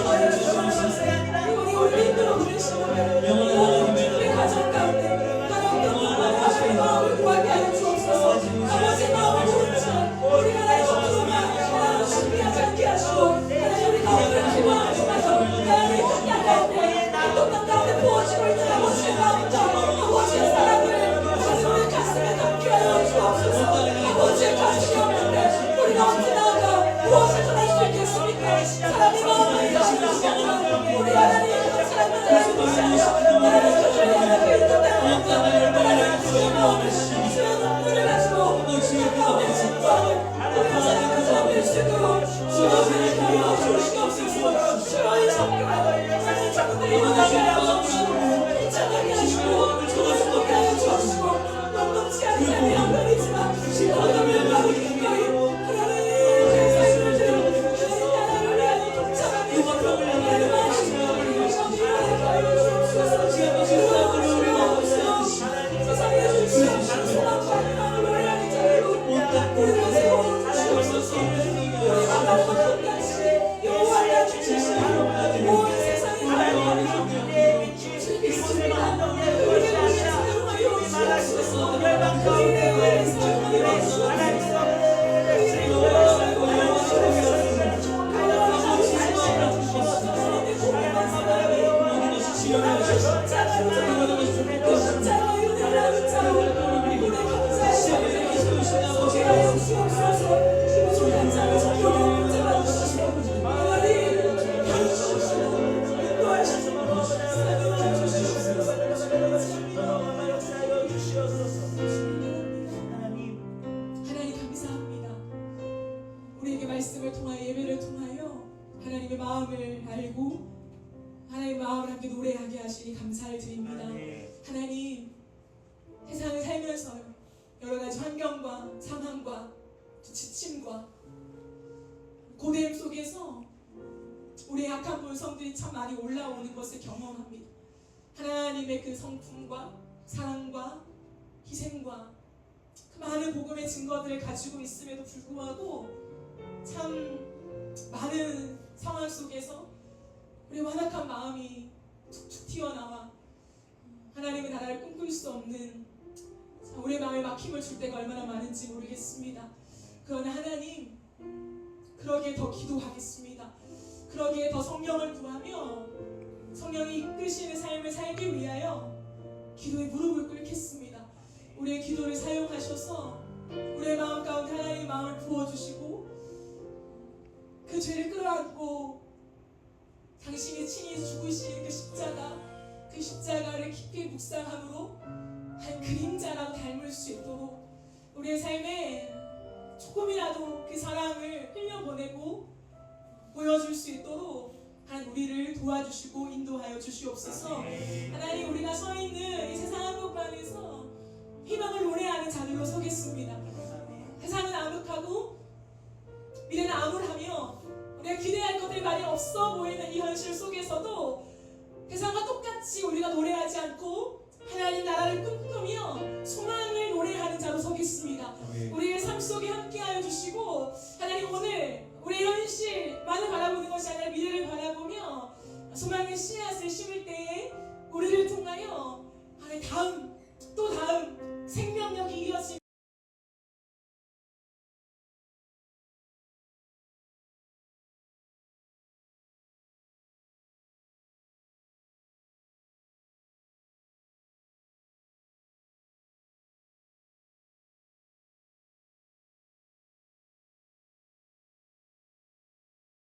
저를 주시고 우리 이끌어 주시고 우리 가정 가운데 하나님의 마음을 구하게 하여 주옵소서. 아버지의 마음을 모르지 우리가 나의 겉으로만 준비하지 않게 하시고 하나님 우리 가운데 기도하시면서 하나님 나갈 때 어떤 가운데 부어지고 있는 아버지의 마음과 아버지의 사랑을 하나님 우리 가슴에 담게 하여 주옵소서. 아버지의 가슴이 없는데 우리가 언제 나아가 무엇을 전할 수 있겠습니까? 사람의 마음을 이해하시면서 우리 하나님 사랑을 해주시며 하나님 그들을 향해 있는 하나님 주의 마음을 주의 눈물을 가지고 주의 가운데 진정을 우리 하나님 그 마음을 쓰고 주여 그를 하여 주시옵소서. 주여 이 성경을 하나님 자꾸들이 일어나게 하여 주시고 일장하게 하시고 주어지게 하여 주시고 영동치 않은 삶이 한 번이지만 어둠을 가고 기꺼이 하나님 그 삶을 들어 하나님 우리 안에 동참하게 해주시고 하나님 우리 성경을 하여 주옵소서. 세상에 주시옵소서. 소망과 희망을 노래하는 자리로 우리를 세워주시옵소서. 우리가 가는 것같이 여호와를 주시시고 온 세상에 하나님 주 믿습니다. 우리의 위에 사용하여 주옵소서. 우리의 위에 사용하여 주옵소서. 우리의 위에 사용하여 주옵소서. 하나님 주시옵소서. 하나님의 공헌한 사랑을 십자가로 은혜를 하는 자로 우리 감사의 삶을 소개하여 주옵소서. 부족한 자를 찾기를 문제만 주시고 하나님 다루시옵소서. 인도하시옵소서. 사랑을 주시옵소서. 하나님 감사합니다. 우리에게 말씀을 통하여 예배를 통하여 하나님의 마음을 알고 하나님의 마음을 함께 노래하게 하시니 감사를 드립니다. 하나님 세상을 살면서요 여러 가지 환경과 상황과 지침과 고뇌임 속에서 우리의 약한 본성들이 참 많이 올라오는 것을 경험합니다. 하나님의 그 성품과 사랑과 희생과 그 많은 복음의 증거들을 가지고 있음에도 불구하고 참 많은 상황 속에서 우리 완악한 마음이 툭툭 튀어나와 하나님의 나라를 꿈꿀 수 없는 우리의 마음에 막힘을 줄 때가 얼마나 많은지 모르겠습니다. 그러나 하나님 그러기에 더 기도하겠습니다. 그러기에 더 성령을 구하며 성령이 이끄시는 삶을 살기 위하여 기도에 무릎을 꿇겠습니다. 우리의 기도를 사용하셔서 우리의 마음 가운데 하나님의 마음을 부어주시고 그 죄를 끌어안고 당신이 친히 죽으신 그 십자가를 깊이 묵상함으로 한 그림자라도 닮을 수 있도록 우리의 삶에 조금이라도 그 사랑을 흘려보내고 보여줄 수 있도록 하나님 우리를 도와주시고 인도하여 주시옵소서. 하나님 우리가 서 있는 이 세상 한복판에서 희망을 노래하는 자들로 서겠습니다. 세상은 암흑하고 미래는 암울하며 우리가 기대할 것들이 많이 없어 보이는 이 현실 속에서도 세상과 똑같이 우리가 노래하지 않고 하나님 나라를 꿈꾸며 소망을 노래하는 자로 서겠습니다. 우리의 삶 속에 함께하여 주시고 하나님 오늘 우리 현실만을 바라보는 것이 아니라 미래를 바라보며 소망의 씨앗을 심을 때에 우리를 통하여 하나님 다음 또 다음 생명력이 이어지며